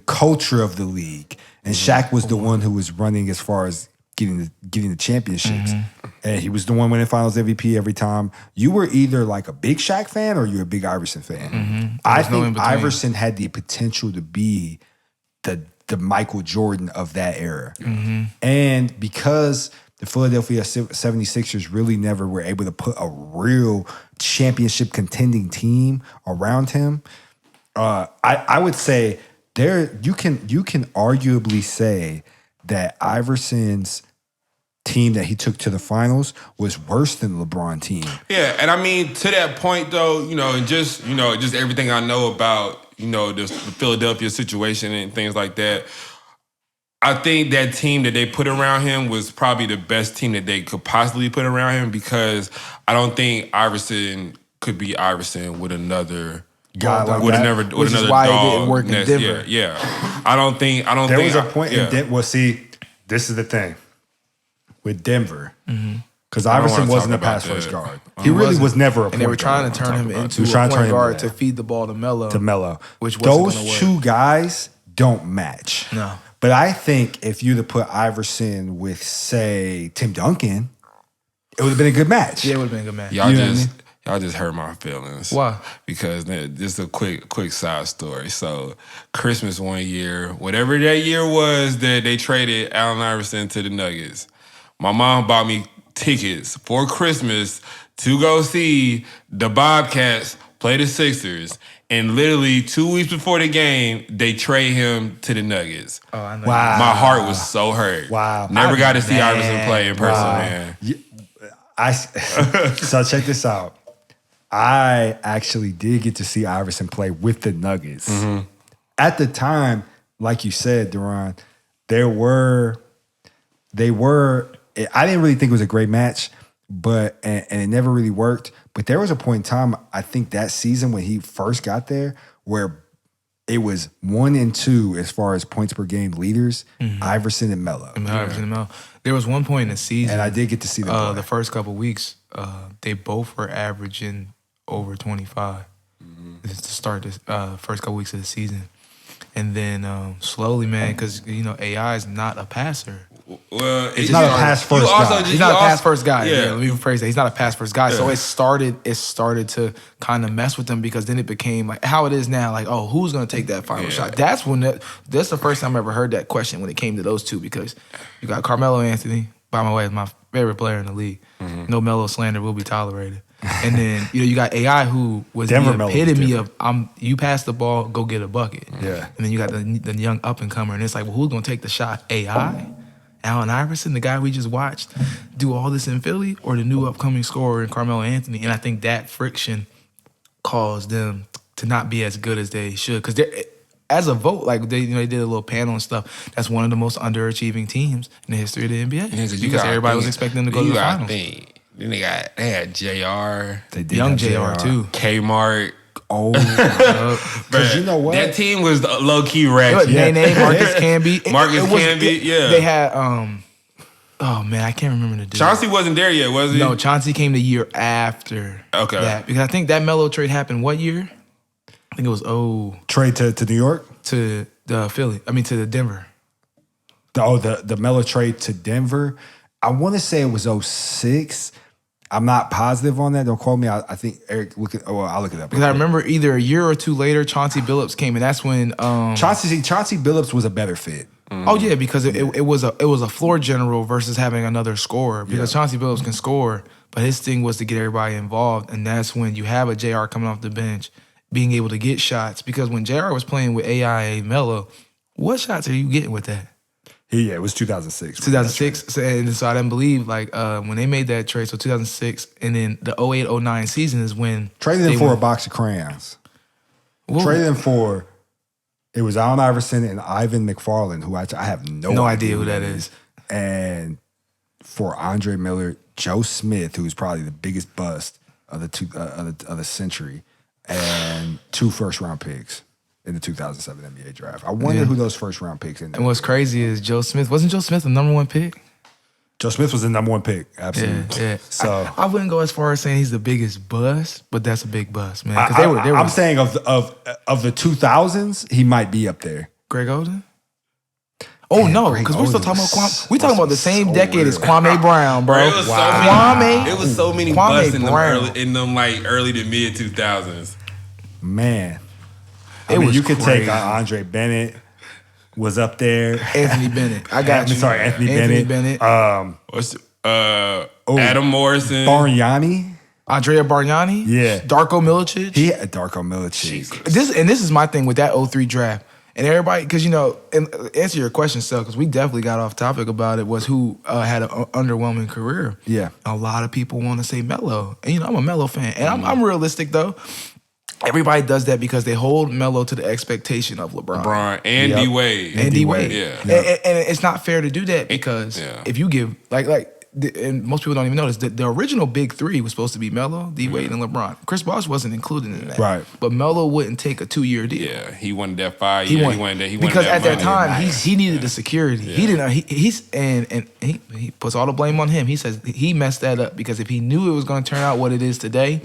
culture of the league, and Shaq was the one who was running as far as getting the championships. And he was the one winning Finals MVP every time. You were either like a big Shaq fan or you're a big Iverson fan. I think Iverson had the potential to be the Michael Jordan of that era. And because the Philadelphia 76ers really never were able to put a real championship contending team around him, I would say you can arguably say that Iverson's team that he took to the finals was worse than the LeBron team. Yeah, and I mean, to that point though, and just everything I know about, the Philadelphia situation and things like that, I think that team that they put around him was probably the best team that they could possibly put around him, because I don't think Iverson could be Iverson with another guy like that. Which is why it didn't work in Denver. Yeah. I don't think there was a point in Denver. Well, see, this is the thing with Denver, because Iverson wasn't a pass first guard. He really was never a point guard. And they were trying to turn him into a point guard to feed the ball to Melo. Which wasn't those two guys don't match. No. But I think if you'd have put Iverson with, say, Tim Duncan, it would have been a good match. Yeah, it would have been a good match. Y'all just hurt my feelings. Why? Because this is a quick side story. So Christmas one year, whatever that year was that they traded Allen Iverson to the Nuggets, my mom bought me tickets for Christmas to go see the Bobcats play the Sixers. And literally 2 weeks before the game, they trade him to the Nuggets. Oh, I know. Wow. My heart was so hurt. Wow. Never got to see Man. Iverson play in person, Wow. man. So check this out. I actually did get to see Iverson play with the Nuggets. Mm-hmm. At the time, like you said, Daron, they were. I didn't really think it was a great match, but and it never really worked. But there was a point in time, I think that season when he first got there, where it was 1 and 2 as far as points per game leaders, Iverson and Melo. Iverson and Melo. There was one point in the season, And I did get to see them play. the first couple weeks, they both were averaging over 25 to start the first couple weeks of the season. And then slowly, man, because, AI is not a passer. Well, He's not a pass first guy. He's not a pass first guy. Yeah, let me rephrase that. He's not a pass first guy. So it started to kind of mess with them because then it became like how it is now. Like, oh, who's going to take that final shot? That's the first time I ever heard that question when it came to those two, because you got Carmelo Anthony, by my way, is my favorite player in the league. No Melo slander will be tolerated. And then you got AI, who was Denver the Melo was epitome different. of you pass the ball, go get a bucket. Yeah. And then you got the young up and comer, and it's like, well, who's going to take the shot? AI. Allen Iverson, the guy we just watched do all this in Philly, or the new upcoming scorer in Carmelo Anthony? And I think that friction caused them to not be as good as they should. Because as a vote, like they did a little panel and stuff. That's one of the most underachieving teams in the history of the NBA. Because everybody was expecting them to go to the finals. Then they had JR, They did Young have JR too. Kmart. Oh, because you know what? That team was low key ratchet. Nene, Marcus Camby. Yeah. They had oh man, I can't remember the dude. Chauncey wasn't there yet, was he? No, Chauncey came the year after. Okay. That, because I think that Melo trade happened what year? I think it was Trade to New York? to the Philly. I mean to the Denver. The Melo trade to Denver. I want to say it was 06. I'm not positive on that. Don't quote me. I think Erik I'll look it up. Because I remember either a year or two later, Chauncey Billups came, and that's when Chauncey Billups was a better fit. Oh yeah, because it was a floor general versus having another scorer. Because Chauncey Billups can score, but his thing was to get everybody involved, and that's when you have a JR coming off the bench, being able to get shots. Because when JR was playing with AI Melo, what shots are you getting with that? It was 2006. 2006, and so I didn't believe when they made that trade. So 2006, and then the 08-09 season is when Traded them for a box of crayons. Whoa. Traded them for. It was Allen Iverson and Ivan McFarland, who I have no idea who that is. And for Andre Miller, Joe Smith, who's probably the biggest bust of the century, and 2 first-round picks in the 2007 NBA draft. I wonder who those first-round picks ended. And what's crazy is wasn't Joe Smith the number 1 pick? Joe Smith was the number 1 pick, absolutely. Yeah. So I wouldn't go as far as saying he's the biggest bust, but that's a big bust, man. Because they were. I'm saying of the 2000s, he might be up there. Greg Oden. Oh no, because we're still talking about Kwame. We talking about the same so decade as weird. Kwame Brown, bro. It was so many Kwame busts Brown. in them early to mid 2000s. Man, It was you could crazy. take Andre Bennett was up there. Anthony Bennett. I got you. Sorry, Anthony Bennett. What's Adam Morrison? Bargnani. Andrea Bargnani. Yeah. Darko Milicic. He had Darko Milicic. This is my thing with that 03 draft. And everybody, because, and answer your question, Cel, because we definitely got off topic about it, was who had an underwhelming career. Yeah. A lot of people want to say Melo. And, I'm a Melo fan. And I'm realistic, though. Everybody does that because they hold Melo to the expectation of LeBron. And Yep. D-Wade. And D-Wade. Yeah. And it's not fair to do that because if you give, and most people don't even notice, the original big three was supposed to be Melo, D-Wade, and LeBron. Chris Bosh wasn't included in that. Right. But Melo wouldn't take a 2-year deal. Yeah, he wanted that 5 years. He wanted that because at that money. time he needed the security. Yeah. He didn't. He puts all the blame on him. He says he messed that up because if he knew it was going to turn out what it is today,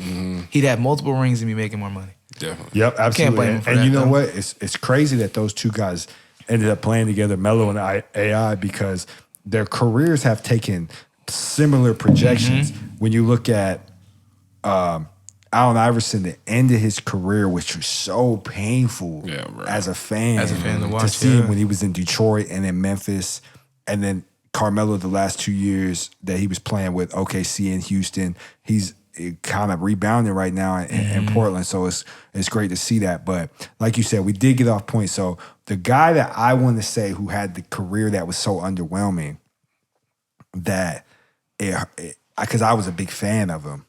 he'd have multiple rings and be making more money. Definitely. Yep, absolutely. Can't blame him for and that, you know though. what? It's crazy that those two guys ended up playing together, Melo and AI, because their careers have taken similar projections. When you look at Allen Iverson, the end of his career, which was so painful as a fan to watch, see him when he was in Detroit and in Memphis, and then Carmelo the last 2 years that he was playing with OKC and Houston. kind of rebounding right now in Portland. So it's great to see that. But like you said, we did get off point. So the guy that I want to say who had the career that was so underwhelming that because I was a big fan of him.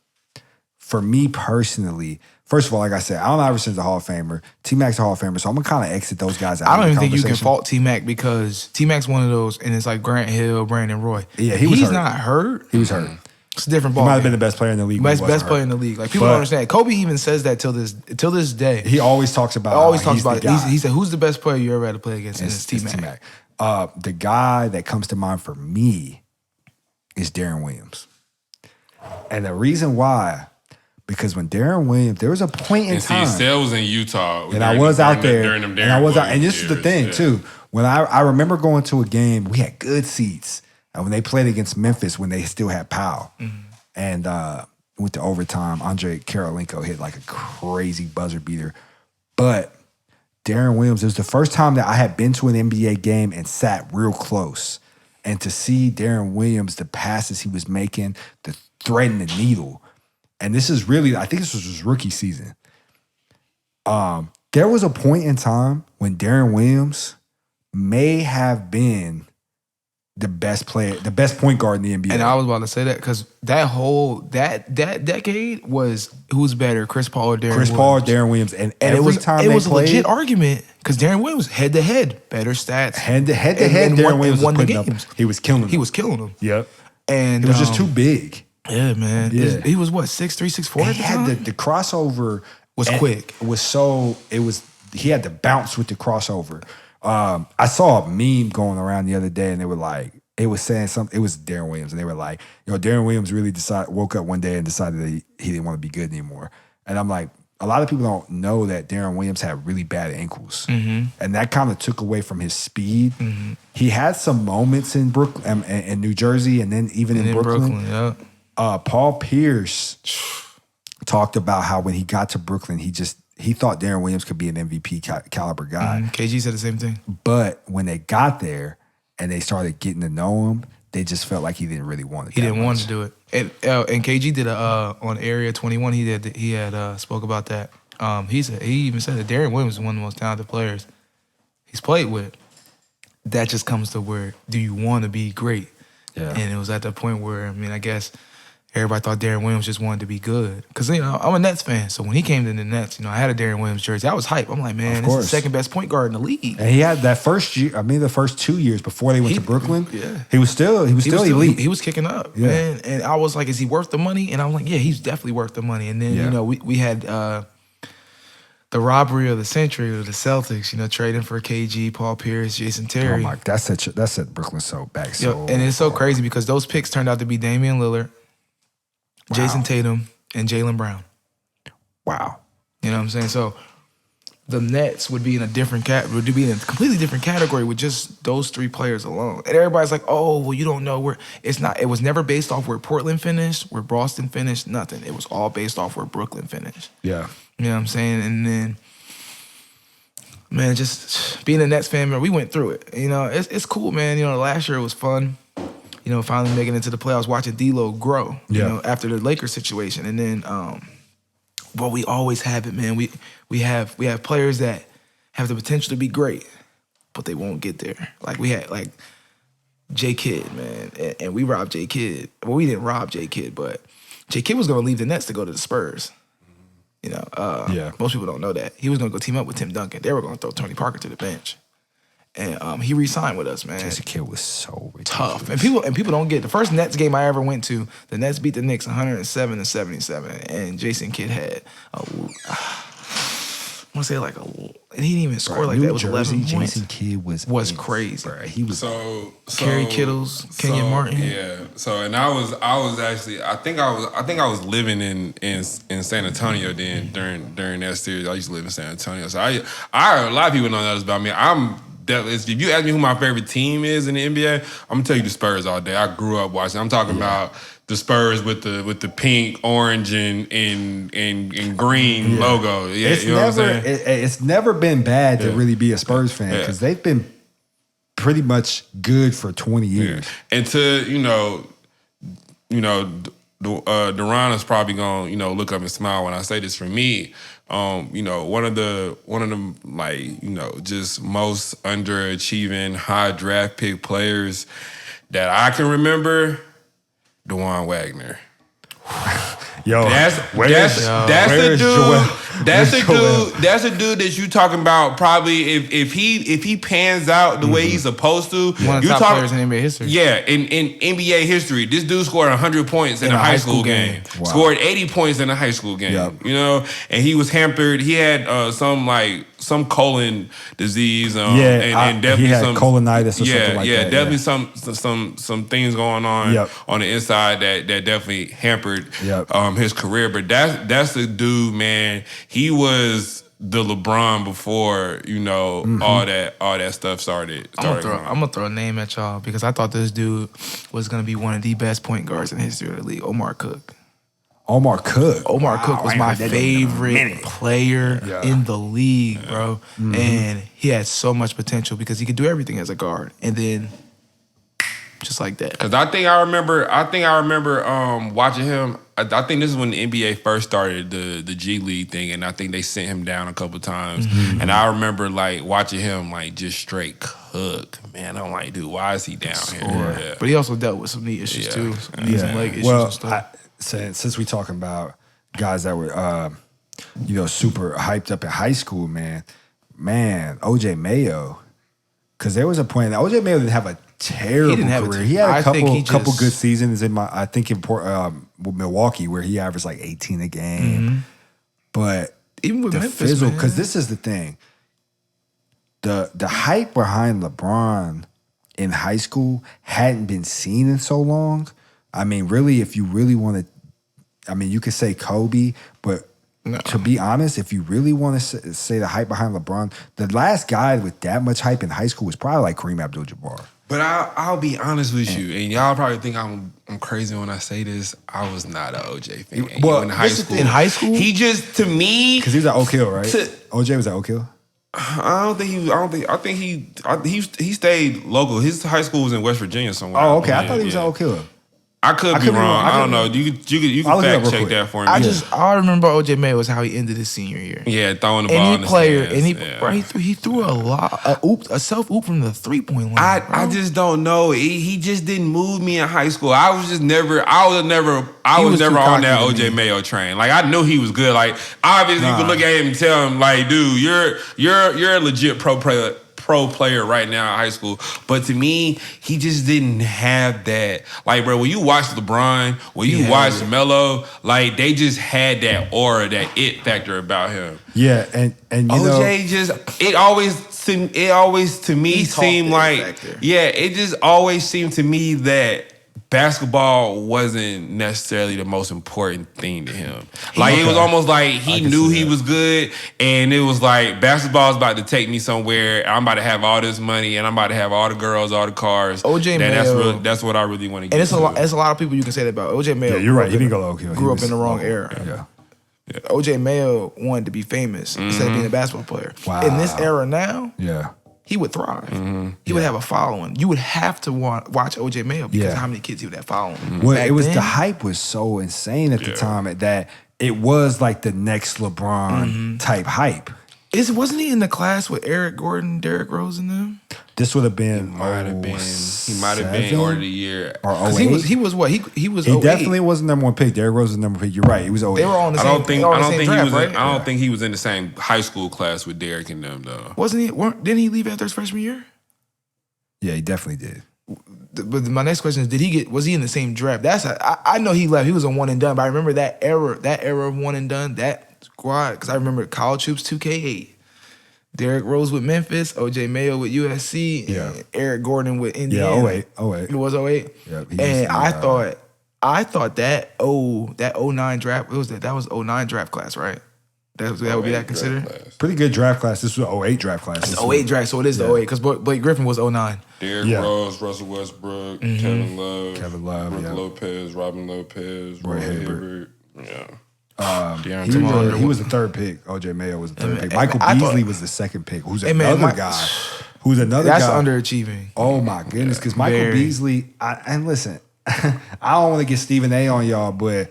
For me personally, first of all, like I said, Allen Iverson's a Hall of Famer. T-Mac's a Hall of Famer, so I'm going to kind of exit those guys out I of don't the even think you can conversation. fault T-Mac because T-Mac's one of those, and it's like Grant Hill, Brandon Roy. Yeah, He's hurt. not hurt. He was hurt. It's a different He ball. might have been the best player in the league. But he wasn't best player hurt. in the league. Like people don't understand. Kobe even says that till this day. He always talks about He it. He said, "Who's the best player you ever had to play against?" And it's T-Mac. The guy that comes to mind for me is Deron Williams. And the reason why, because when Deron Williams, there was a point in time. Cel was in Utah. And I was out there. And this is the thing, too. When I remember going to a game, we had good seats. And when they played against Memphis, when they still had Powell. And went to overtime, Andre Karolinko hit like a crazy buzzer beater. But Deron Williams, it was the first time that I had been to an NBA game and sat real close. And to see Deron Williams, the passes he was making, the thread and the needle. And this is really, I think this was his rookie season. There was a point in time when Deron Williams may have been the best player, the best point guard in the NBA. And I was about to say that because that decade was who's better, Chris Paul or Deron Williams? Chris Paul or Deron Williams. And every time it was they played, a legit argument because Deron Williams head to head, better stats. Head to head, Deron Williams won the was games. He was killing them. He was killing them. Yep. And it was just too big. Yeah, man. Yeah. He was what, 6'3", 6'4" at the time? The crossover was quick. He had to bounce with the crossover. I saw a meme going around the other day, and they were like, it was saying something. It was Deron Williams, and they were like, Deron Williams really woke up one day and decided that he didn't want to be good anymore. And I'm like, a lot of people don't know that Deron Williams had really bad ankles, and that kind of took away from his speed. He had some moments in Brooklyn, in New Jersey, and then even in Brooklyn. Yeah. Paul Pierce talked about how when he got to Brooklyn, he thought Deron Williams could be an MVP caliber guy. KG said the same thing. But when they got there and they started getting to know him, they just felt like he didn't really want it. He didn't want to do it. And KG did on Area 21. He had spoke about that. He even said that Deron Williams is one of the most talented players he's played with. That just comes to where do you want to be great? Yeah. And it was at the point where I guess everybody thought Deron Williams just wanted to be good. Because, I'm a Nets fan. So when he came to the Nets, I had a Deron Williams jersey. I was hype. I'm like, man, this is the second best point guard in the league. And he had that first year, the first 2 years before they went to Brooklyn, he was still elite. He was kicking up, man. And I was like, is he worth the money? And I was like, yeah, he's definitely worth the money. And then, we had the robbery of the century with the Celtics, trading for KG, Paul Pierce, Jason Terry. Oh my, that set Brooklyn so back. So and it's so crazy because those picks turned out to be Damian Lillard, Jason Tatum, and Jaylen Brown. Wow. You know what I'm saying? So the Nets would be in a completely different category with just those three players alone. And everybody's like, oh, well, you don't know where it was never based off where Portland finished, where Boston finished, nothing. It was all based off where Brooklyn finished. Yeah. You know what I'm saying? And then, man, just being a Nets fan, man, we went through it. It's cool, man. Last year it was fun. Finally making it to the playoffs, watching D'Lo grow, after the Lakers situation. And then, but we always have it, man. We have players that have the potential to be great, but they won't get there. Like we had J Kidd, man, and we robbed J Kidd. Well, we didn't rob J Kidd, but J Kidd was going to leave the Nets to go to the Spurs. Most people don't know that. He was going to go team up with Tim Duncan. They were going to throw Tony Parker to the bench. And he re-signed with us, man. Jason Kidd was so ridiculous. Tough. And people don't get it. The first Nets game I ever went to, the Nets beat the Knicks 107-77. And Jason Kidd had I want to say and he didn't even score like that. It was 11 points. Jason Kidd was crazy. Bro, he was so Kerry Kittles, Kenyon Martin. Yeah. So and I was actually I think I was living in San Antonio then during that series. I used to live in San Antonio. So I a lot of people don't know this about me. If you ask me who my favorite team is in the NBA, I'm gonna tell you the Spurs all day. I grew up watching. I'm talking about the Spurs with the pink, orange, and green logo. Yeah, it's what I'm saying? It's never been bad to really be a Spurs fan because they've been pretty much good for 20 years. And to Daron is probably gonna, look up and smile when I say this. For me, one of the like, just most underachieving high draft pick players that I can remember, Dajuan Wagner. Yo, That's a dude that you talking about. Probably if he pans out the way he's supposed to, one of the top players in NBA history. Yeah, in NBA history, this dude scored 100 points in a high school game. Wow. Scored 80 points in a high school game. Yep. And he was hampered. He had some colon disease. And definitely he had some colonitis or something like that. Yeah, definitely some things going on on the inside that definitely hampered his career. But that's the dude, man. He was the LeBron before, all that stuff started. I'm gonna throw a name at y'all because I thought this dude was gonna be one of the best point guards in the history of the league. Omar Cook. Omar Cook was my favorite player in the league, bro. Mm-hmm. And he had so much potential because he could do everything as a guard. And then just like that. Because I think I remember watching him. I think this is when the NBA first started the G League thing, and I think they sent him down a couple times. Mm-hmm. And I remember like watching him like just straight cook. Man, I'm like, dude, why is he down here? Yeah. But he also dealt with some knee issues too, some knees and leg issues and stuff. Since we talking about guys that were super hyped up in high school, man, OJ Mayo, because there was a point that OJ Mayo didn't have a terrible career. He had a couple good seasons in Milwaukee where he averaged like 18 a game. Mm-hmm. But even with Memphis, because this is the thing, the hype behind LeBron in high school hadn't been seen in so long. I mean, really, if you really want to, you could say Kobe, but to be honest, if you really want to say the hype behind LeBron, the last guy with that much hype in high school was probably like Kareem Abdul-Jabbar. But I'll be honest with you, and y'all probably think I'm crazy when I say this. I was not an OJ fan. Well, in high school. In high school, he just to me because he was at Oak Hill, right? OJ was at Oak Hill. I think he stayed local. His high school was in West Virginia somewhere. Oh, okay. I thought he was at Oak Hill. I could be wrong. I don't know. You can fact check that for me. All I remember OJ Mayo was how he ended his senior year. Yeah, throwing the ball. He threw a self oop from the 3-point line. I just don't know. He just didn't move me in high school. I was never on that OJ Mayo train. Like I knew he was good. Like obviously you could look at him and tell him like, dude, you're a legit pro player right now in high school. But to me, he just didn't have that. Like, bro, when you watch LeBron, when you watch Melo, like they just had that aura, that it factor about him. Yeah, and OJ it always to me seemed like it just always seemed to me that basketball wasn't necessarily the most important thing to him. Like it was almost like he knew he was good, and it was like basketball's about to take me somewhere. I'm about to have all this money, and I'm about to have all the girls, all the cars. OJ Mayo, that's what I really want to get. And it's a lot of people you can say that about OJ Mayo. Yeah, you're right. He didn't go to Oak Hill. Grew up in the wrong era. Yeah. OJ Mayo wanted to be famous instead of being a basketball player. Wow. In this era now, he would thrive. Mm-hmm. He would have a following. You would have to watch OJ Mayo because how many kids he would have following. Mm-hmm. Well, the hype was so insane at the time that it was like the next LeBron type hype. Wasn't he in the class with Eric Gordon, Derrick Rose, and them? This would have been. He might have been Order of the Year. Or 08? He was what? He was. He definitely wasn't number one pick. Derrick Rose was number one pick. You're right. He was 08. They were on the same. I don't think he was in the same high school class with Derrick and them though. Wasn't he? Didn't he leave after his freshman year? Yeah, he definitely did. But my next question is, was he in the same draft? I know he left. He was a one and done. But I remember that era of one and done. That squad, because I remember College Hoops 2K8. Derrick Rose with Memphis, OJ Mayo with USC, and Eric Gordon with Indiana. Yeah, 08. It was 08? Yeah. And I thought that 09 draft, what was that? That was 09 draft class, right? That would be that considered? Pretty good draft class. This was an 08 draft class. It's 08 draft, so it is the 08, because Blake Griffin was 09. Derrick Rose, Russell Westbrook, Kevin Love, Brooke Lopez, Robin Lopez, Roy Hibbert. Yeah. He was the third pick. OJ Mayo was the third pick. Michael Beasley was the second pick. Who's another guy? That's underachieving. Oh my goodness! Because Michael Beasley, and listen, I don't want to get Stephen A on y'all, but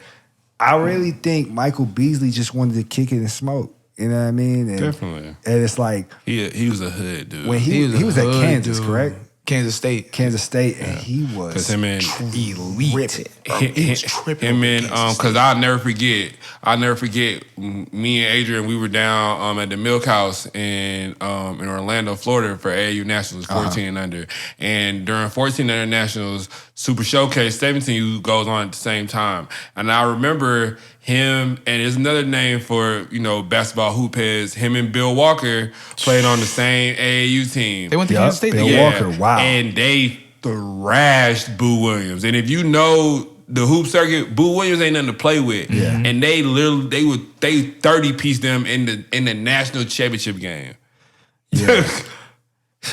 I really think Michael Beasley just wanted to kick it and smoke. You know what I mean? And, Definitely. And it's like he was a hood dude. when he was at Kansas, correct? Kansas State, and he was him and elite. Him and because I'll never forget. Me and Adrian, we were down at the Milk House in Orlando, Florida for AAU Nationals 14 and under. And during 14 under Nationals, Super Showcase 17 goes on at the same time. And I remember him, and there's another name for, basketball hoop heads, him and Bill Walker played on the same AAU team. They went to Kansas State. Bill Walker, wow. And they thrashed Boo Williams. And if you know the hoop circuit, Boo Williams ain't nothing to play with. Yeah. And they 30-pieced them in the national championship game. Yeah.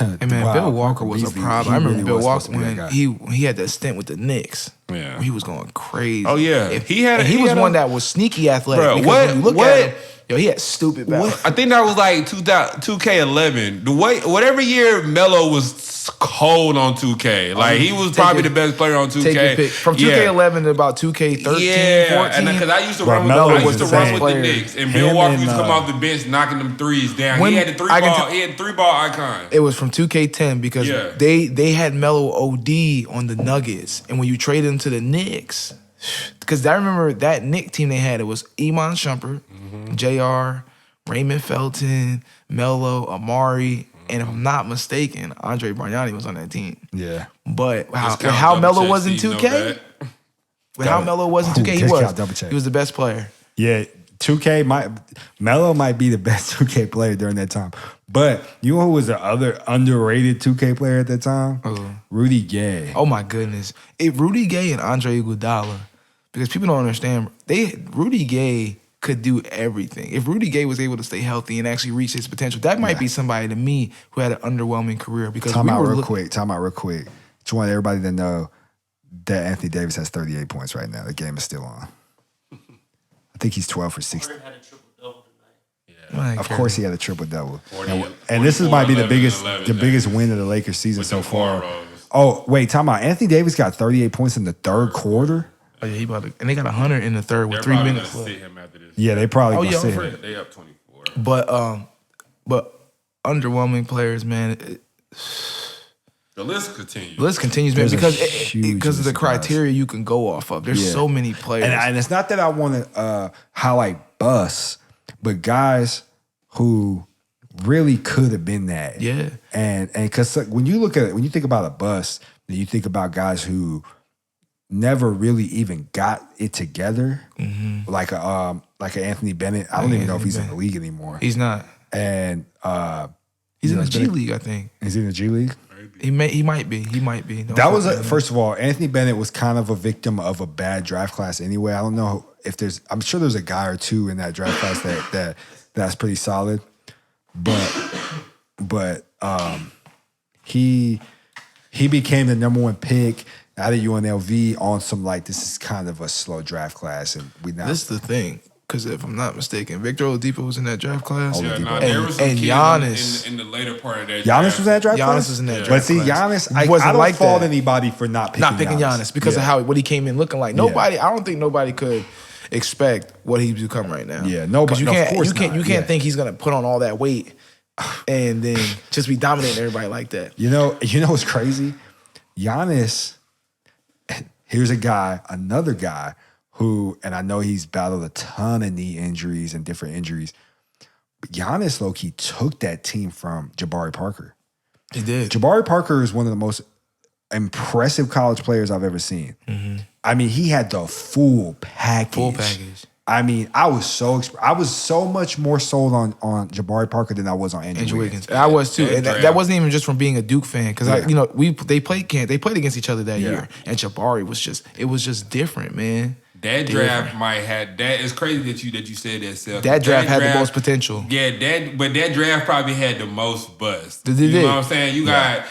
And man, Wow. Bill Walker was Beasley, a problem. he I remember really Bill was Walker supposed to be when that guy. he had that stint with the Knicks. Yeah. Where he was going crazy. Oh, yeah. He was one that was sneaky athletic. Bro, because what- when you look what- at him, he had stupid balance. I think that was like 2K11. Whatever year Melo was cold on 2K. Like, he was probably the best player on 2K. Take your pick. From 2K11 to about 2K13, 14. and because I used to run Melo with was the the run same with player. the Knicks, and Him Bill Walker and, used to come off the bench knocking them threes down. When- He had the three-ball icon. It was from 2K10 because Yeah. they had Melo OD on the Nuggets. And when you traded him to the Knicks, because I remember that Knicks team they had, it was Iman Shumpert, JR, Raymond Felton, Melo, Amari, and if I'm not mistaken, Andre Bargnani was on that team. Yeah. But Just count how double Melo check, was in see, you know 2K, that. with how Melo was in 2K, Just count double check. he was the best player. Yeah, 2K Melo might be the best 2K player during that time. But you know who was the other underrated 2K player at that time? Rudy Gay. Oh my goodness. Rudy Gay and Andre Iguodala, because people don't understand, Rudy Gay could do everything. If Rudy Gay was able to stay healthy and actually reach his potential, that might be somebody to me who had an underwhelming career. Because Time out real quick. Just want everybody to know that Anthony Davis has 38 points right now. The game is still on. I think he's 12 for 16. Harden had a triple-double tonight. Of course, he had a triple double, 40, and this might be the 11, biggest, 11, the biggest win of the Lakers season With so the far. cornrows. Oh wait, time out. Anthony Davis got 38 points in the third quarter. Oh yeah, he about to, and they got 100 in the third with They're 3 probably minutes gonna left. sit him after this. Yeah, they probably gonna yeah, sit I'm him. They up 24. But underwhelming players, man. The list continues. The list continues, man, There's a because huge because of the list of guys. criteria you can go off of. There's Yeah. so many players. And it's not that I want to highlight busts, but guys who really could have been that. Yeah. And because when you think about a bust, then you think about guys who never really even got it together, like a Anthony Bennett. I don't even know if he's in the league anymore. He's not. And He's in know, the G League, I think. is he in the G League? He might be. No, That was first of all, Anthony Bennett was kind of a victim of a bad draft class anyway. I don't know if I'm sure there's a guy or two in that draft class that's pretty solid, but he became the number one pick out of UNLV on some this is kind of a slow draft class, and This is the thing. Because if I'm not mistaken, Victor Oladipo was in that draft class. Yeah, Oladipo. there was some And kids Giannis. in the later part of that. Giannis was in that draft class. Giannis was in that But draft see, class. Giannis, He wasn't I don't like fault that. anybody for not picking Giannis because Yeah. of how what he came in looking like. Nobody, I don't think nobody could expect what he's become right now. Yeah, nobody- 'Cause you of can't, course you can't, not. you can't Yeah. think he's gonna put on all that weight and then just be dominating everybody like that. You know what's crazy? Giannis, here's another guy who, and I know he's battled a ton of knee injuries and different injuries, but Giannis low-key took that team from Jabari Parker. He did. Jabari Parker is one of the most impressive college players I've ever seen. I mean, he had the full package. I mean, I was so much more sold on Jabari Parker than I was on Andrew Wiggins. I was too, and draft. that wasn't even just from being a Duke fan because Yeah. they played against each other that Yeah. year, and Jabari was just different, man. That draft might have that. It's crazy that you said that. Self. That draft had the most potential. Yeah, but that draft probably had the most bust. It You did. know what I'm saying? You got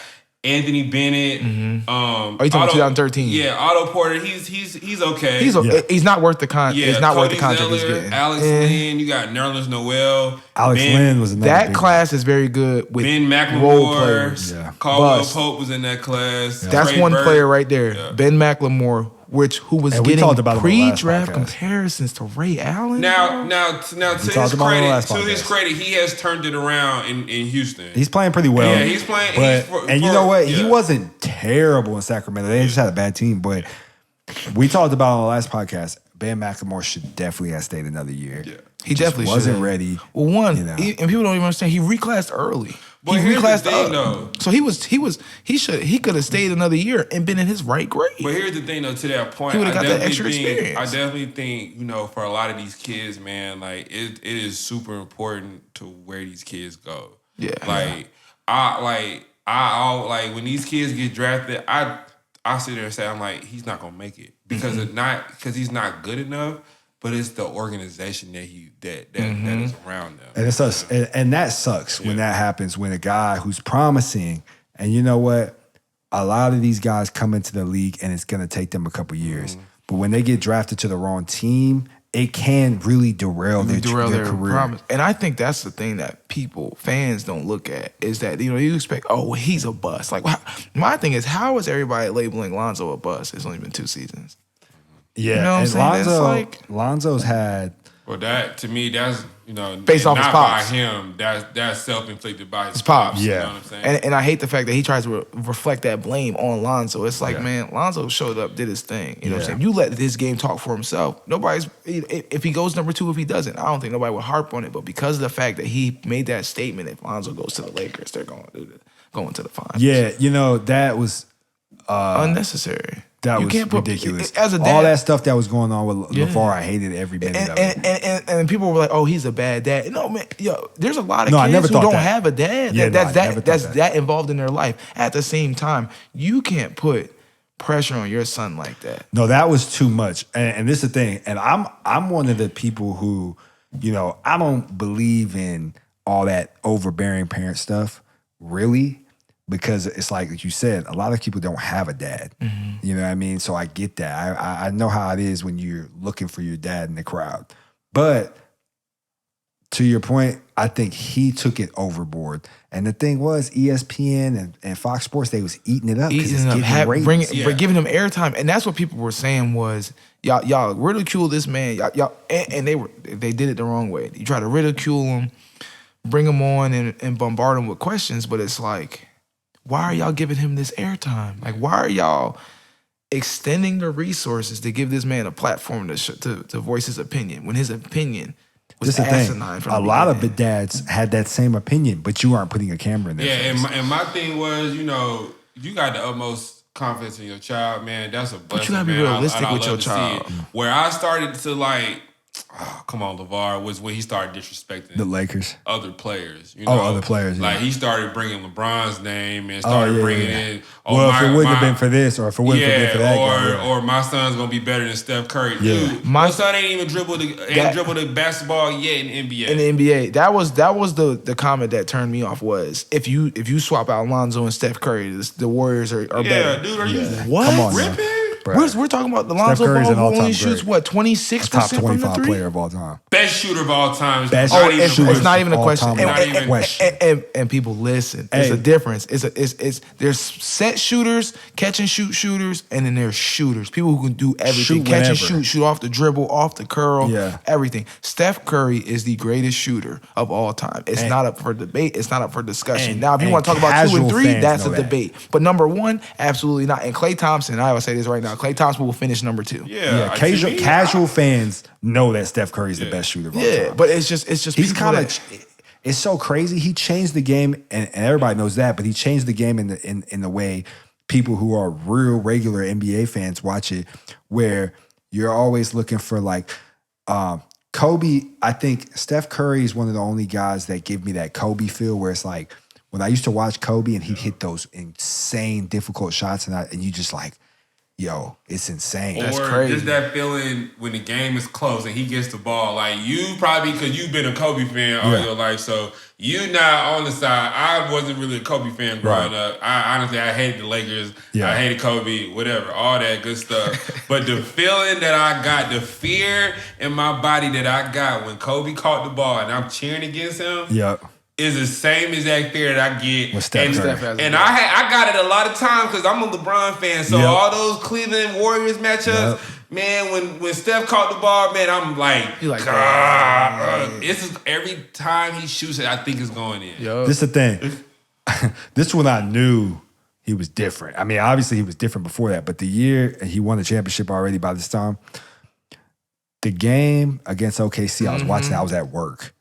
Anthony Bennett. Oh, you talking 2013? Yeah, Otto Porter. He's okay. He's not worth the contract. He's not worth the contract he's getting. Alex Lynn. You got Nerlens Noel. Alex Lynn was another that big class is very good with Ben McLemore. role players. Yeah. Caldwell Pope was in that class. Yeah. That's Trey one Burke. player right there. Yeah. Ben McLemore, who was And we getting talked about him on the last pre-draft podcast. comparisons to Ray Allen. Now, to talked about him on the last his podcast. credit, he has turned it around in Houston. He's playing pretty well. Yeah, he's playing. And you know what? He wasn't terrible in Sacramento. They just had a bad team. But we talked about on the last podcast, Ben McLemore should definitely have stayed another year. Yeah. he definitely wasn't should. ready. Well, you know. and people don't even understand. He reclassed early. But he here's the reclassed thing, up. though. So he could have stayed another year and been in his right grade. But here's the thing, though. To that point, He would've got that definitely extra think- experience. I definitely think for a lot of these kids, man, like it is super important to where these kids go. Yeah. I when these kids get drafted, I sit there and say, I'm like, he's not gonna make it because because he's not good enough. But it's the organization that is around them. And it sucks. And that sucks when that happens, when a guy who's promising, and you know what? A lot of these guys come into the league and it's going to take them a couple years. But when they get drafted to the wrong team, it can really derail their career. promise. And I think that's the thing that fans don't look at is that, you expect, oh, well, he's a bust. Like, my thing is, how is everybody labeling Lonzo a bust? It's only been 2 seasons. Yeah, You know what I'm and saying? That's like- Lonzo's had. Well, that to me, that's Based off not his by pops. him. That's self-inflicted by his pops. pops. You Yeah. know what I'm saying? And I hate the fact that he tries to reflect that blame on Lonzo. It's like, man, Lonzo showed up, did his thing. You know what I'm saying? You let this game talk for himself. If he goes number 2, if he doesn't, I don't think nobody would harp on it. But because of the fact that he made that statement, if Lonzo goes to the Lakers, they're going to the finals. Yeah, that was Unnecessary. That you was can't put, ridiculous. As a dad, all that stuff that was going on with LeVar, I hated every minute of it. and people were like, "Oh, he's a bad dad." No, man, there's a lot of No, I never kids who thought don't that. have a dad. Yeah, that's no, I never thought that's that. that involved in their life. At the same time, you can't put pressure on your son like that. No, that was too much. And this is the thing. And I'm one of the people who, I don't believe in all that overbearing parent stuff, really. Because it's like you said, a lot of people don't have a dad. You know what I mean? So I get that. I know how it is when you're looking for your dad in the crowd. But to your point, I think he took it overboard. And the thing was, ESPN and Fox Sports, they was eating it up. Giving him airtime. And that's what people were saying was, y'all ridicule this man. And they did it the wrong way. You try to ridicule him, bring him on and bombard him with questions, but it's like, why are y'all giving him this airtime? Like, why are y'all extending the resources to give this man a platform to voice his opinion when his opinion was asinine from the A lot of the beginning? dads had that same opinion, but you aren't putting a camera in there. Yeah, and my thing was, you got the utmost confidence in your child, man. That's a blessing. But you gotta be man. realistic I with love your to see child. it. Where I started to come on, LeVar, was when he started disrespecting The Lakers. other players. other players, yeah. Like he started bringing LeBron's name and started bringing in. If it wouldn't have been for this, or if it wouldn't have been for that, or my son's gonna be better than Steph Curry. Yeah. Dude, My my son ain't even dribbled the basketball yet in NBA. In the NBA, that was the comment that turned me off was if you swap out Lonzo and Steph Curry, the Warriors are better. Yeah, dude, are you What? Come on, ripping? man. Bro. We're talking about the Lonzo Curry's Ball an who all-time only shoots great. 26% Top from the 25 three. player of all time. Best shooter of all time. Best Not shooter. even It's not even a all question. time, not even a question. And people listen. There's a difference. It's there's set shooters, catch and shoot shooters, and then there's shooters. People who can do everything. Shoot Catch and whenever. shoot off the dribble, off the curl, Yeah. everything. Steph Curry is the greatest shooter of all time. It's not up for debate. It's not up for discussion. and- Now, if you and want to talk about 2 and 3, casual that's a fans know debate. But number 1, absolutely not. And Klay Thompson, I will say this right now, Klay Thompson will finish number 2. Yeah, Casual fans know that Steph Curry is the best shooter of all Yeah, time. but it's just He's people kind that- of. It's so crazy. He changed the game, and everybody knows that. But he changed the game in the way people who are real regular NBA fans watch it, where you're always looking for Kobe. I think Steph Curry is one of the only guys that give me that Kobe feel, where it's like when I used to watch Kobe and he'd hit those insane difficult shots, and you just like, yo, it's insane. That's or crazy. just that feeling when the game is close and he gets the ball. Like you probably, because you've been a Kobe fan all your life, so You not on the side. I wasn't really a Kobe fan growing up. I honestly hated the Lakers. Yeah. I hated Kobe, whatever, all that good stuff. But the feeling that I got, the fear in my body that I got when Kobe caught the ball and I'm cheering against him, is the same exact fear that I get. With Steph Curry. And I got it a lot of times because I'm a LeBron fan. So all those Cleveland Warriors matchups, man, when Steph caught the ball, man, I'm like, God. This is every time he shoots it, I think it's going in. This is the thing. This is when I knew he was different. I mean, obviously he was different before that, but the year he won the championship already by this time, the game against OKC, I was watching it, I was at work.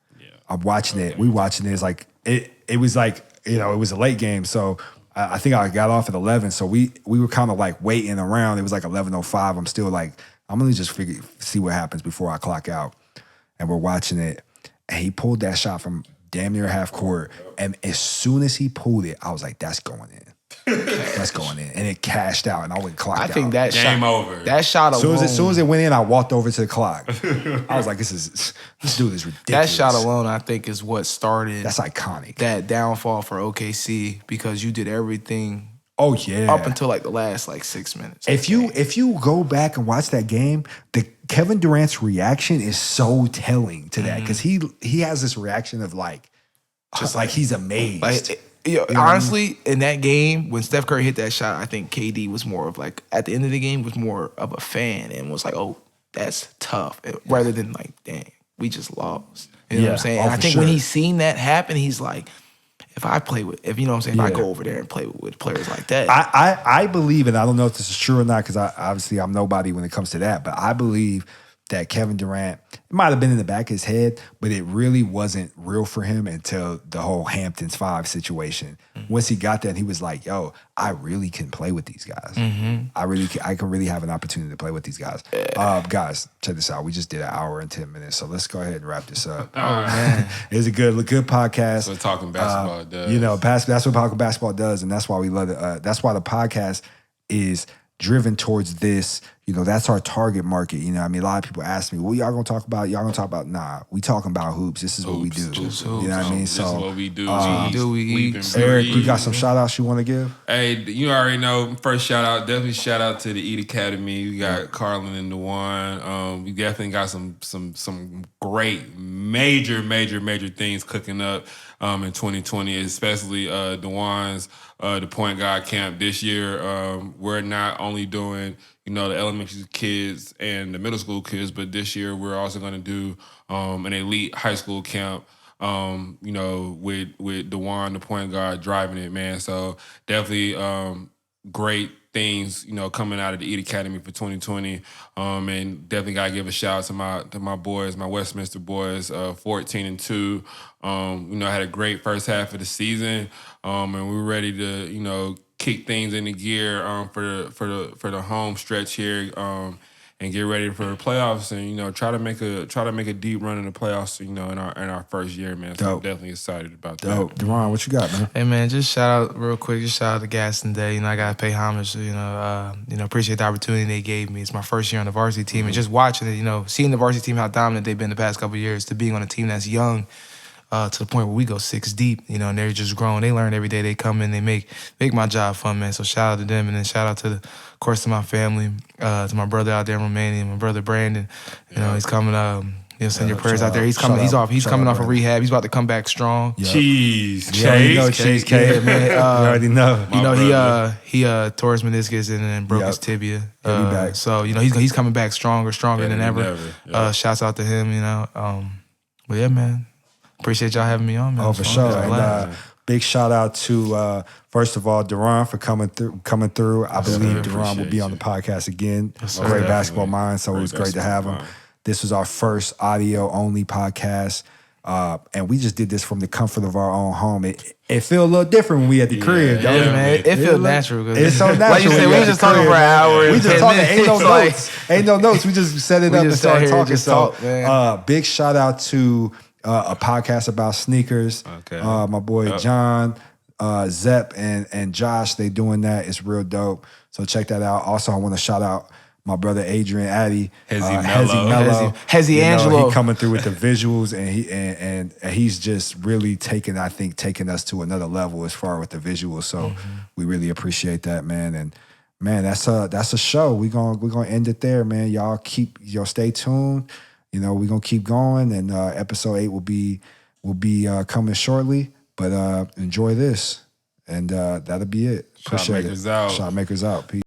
I'm watching it. We watching it. It's like it was like, you know, it was a late game. So I think I got off at 11. So we were kind of like waiting around. It was like 11:05. I'm still like, I'm gonna just see what happens before I clock out. And we're watching it. And he pulled that shot from damn near half court. And as soon as he pulled it, I was like, that's going in. That's going in. And it cashed out and I went clocked out. I think that Game shot, over. That shot alone. As soon as it went in, I walked over to the clock. I was like, this dude is ridiculous. That shot alone, I think, is what started. That's iconic. That downfall for OKC because you did everything. Oh yeah. Up until like the last 6 minutes. If you go back and watch that game, the Kevin Durant's reaction is so telling to that because he has this reaction of just like he's amazed. Honestly, in that game, when Steph Curry hit that shot, I think KD was more of at the end of the game, was more of a fan and was like, oh, that's tough. Rather than dang, we just lost. You know what I'm saying? And I think when he's seen that happen, he's like, if I play with, if you know what I'm saying, if I go over there and play with players like that. I believe, and I don't know if this is true or not, because obviously I'm nobody when it comes to that, but I believe that Kevin Durant, it might have been in the back of his head, but it really wasn't real for him until the whole Hamptons 5 situation. Once he got that, and he was like, yo, I really can play with these guys. I can really have an opportunity to play with these guys. Guys, check this out. We just did an hour and 10 minutes, so let's go ahead and wrap this up. Man. It's a good podcast. That's what Talking Basketball does. You know, that's what Talking Basketball does, and that's why we love it. That's why the podcast is driven towards this. You know, that's our target market. You know, I mean, a lot of people ask me, what y'all gonna talk about? Y'all gonna talk about, nah, we talking about hoops. This is what we do. You know what I mean? This is what we do. Erik, you got some shout outs you want to give? Hey, you already know, first shout out, definitely shout out to the Eat Academy. We got Carlin and DeJuan. We definitely got some great, major things cooking up in 2020, especially DeJuan's the point guard camp this year. We're not only doing, you know, the elementary kids and the middle school kids, but this year we're also going to do an elite high school camp, you know, with DeJuan, the point guard, driving it, man. So definitely great things, you know, coming out of the Eat Academy for 2020. And definitely got to give a shout out to my boys, my Westminster boys, 14-2. You know, had a great first half of the season. And we were ready to, you know, kick things into gear for the home stretch here, and get ready for the playoffs, and you know, try to make a deep run in the playoffs, you know, in our first year, man. So I'm definitely excited about that. DeJuan, what you got, man? Hey man, just shout out real quick. Just shout out to Gaston Day. You know, I gotta pay homage. You know, appreciate the opportunity they gave me. It's my first year on the varsity team, and just watching it, you know, seeing the varsity team how dominant they've been the past couple of years, to being on a team that's young. To the point where we go 6 deep, you know, and they're just growing. They learn every day. They come in, they make my job fun, man. So shout out to them, and then shout out of course, to my family, to my brother out there in Romania, my brother Brandon. You know, he's coming. You know, send your prayers out there. He's coming. He's coming off of rehab. He's about to come back strong. Yep. Cheesecake. Yeah, you know, cheesecake. Yeah, man. You already know. You know, he tore his meniscus and then broke his tibia. He'll be back. So you know, he's coming back stronger than ever. Yep. Shouts out to him. You know, but yeah, man. Appreciate y'all having me on, man. Oh, for sure. And big shout out to first of all Daron for coming through. I believe Daron will be on the podcast again. Yes, Great basketball mind, so it was great to have him. This was our first audio only podcast. And we just did this from the comfort of our own home. It feel a little different when we at the crib, don't it, man? It feels natural. It's so natural. Like you said, we was just talking for an hour. We just talking. Ain't no notes. Ain't no notes. We just set it up and started talking. So, big shout out to a podcast about sneakers. Okay. My boy John, Zepp, and Josh. They doing that. It's real dope. So check that out. Also, I want to shout out my brother Adrian Addie, Hezzy Mello, Hezzy Angelo. he coming through with the visuals, and he's just really taking us to another level as far with the visuals. So we really appreciate that, man. And man, that's a show. We're gonna end it there, man. Y'all stay tuned. You know, we're gonna keep going, and episode 8 will be coming shortly. But enjoy this, and that'll be it. Appreciate it. Shotmakers out. Shotmakers out. Peace.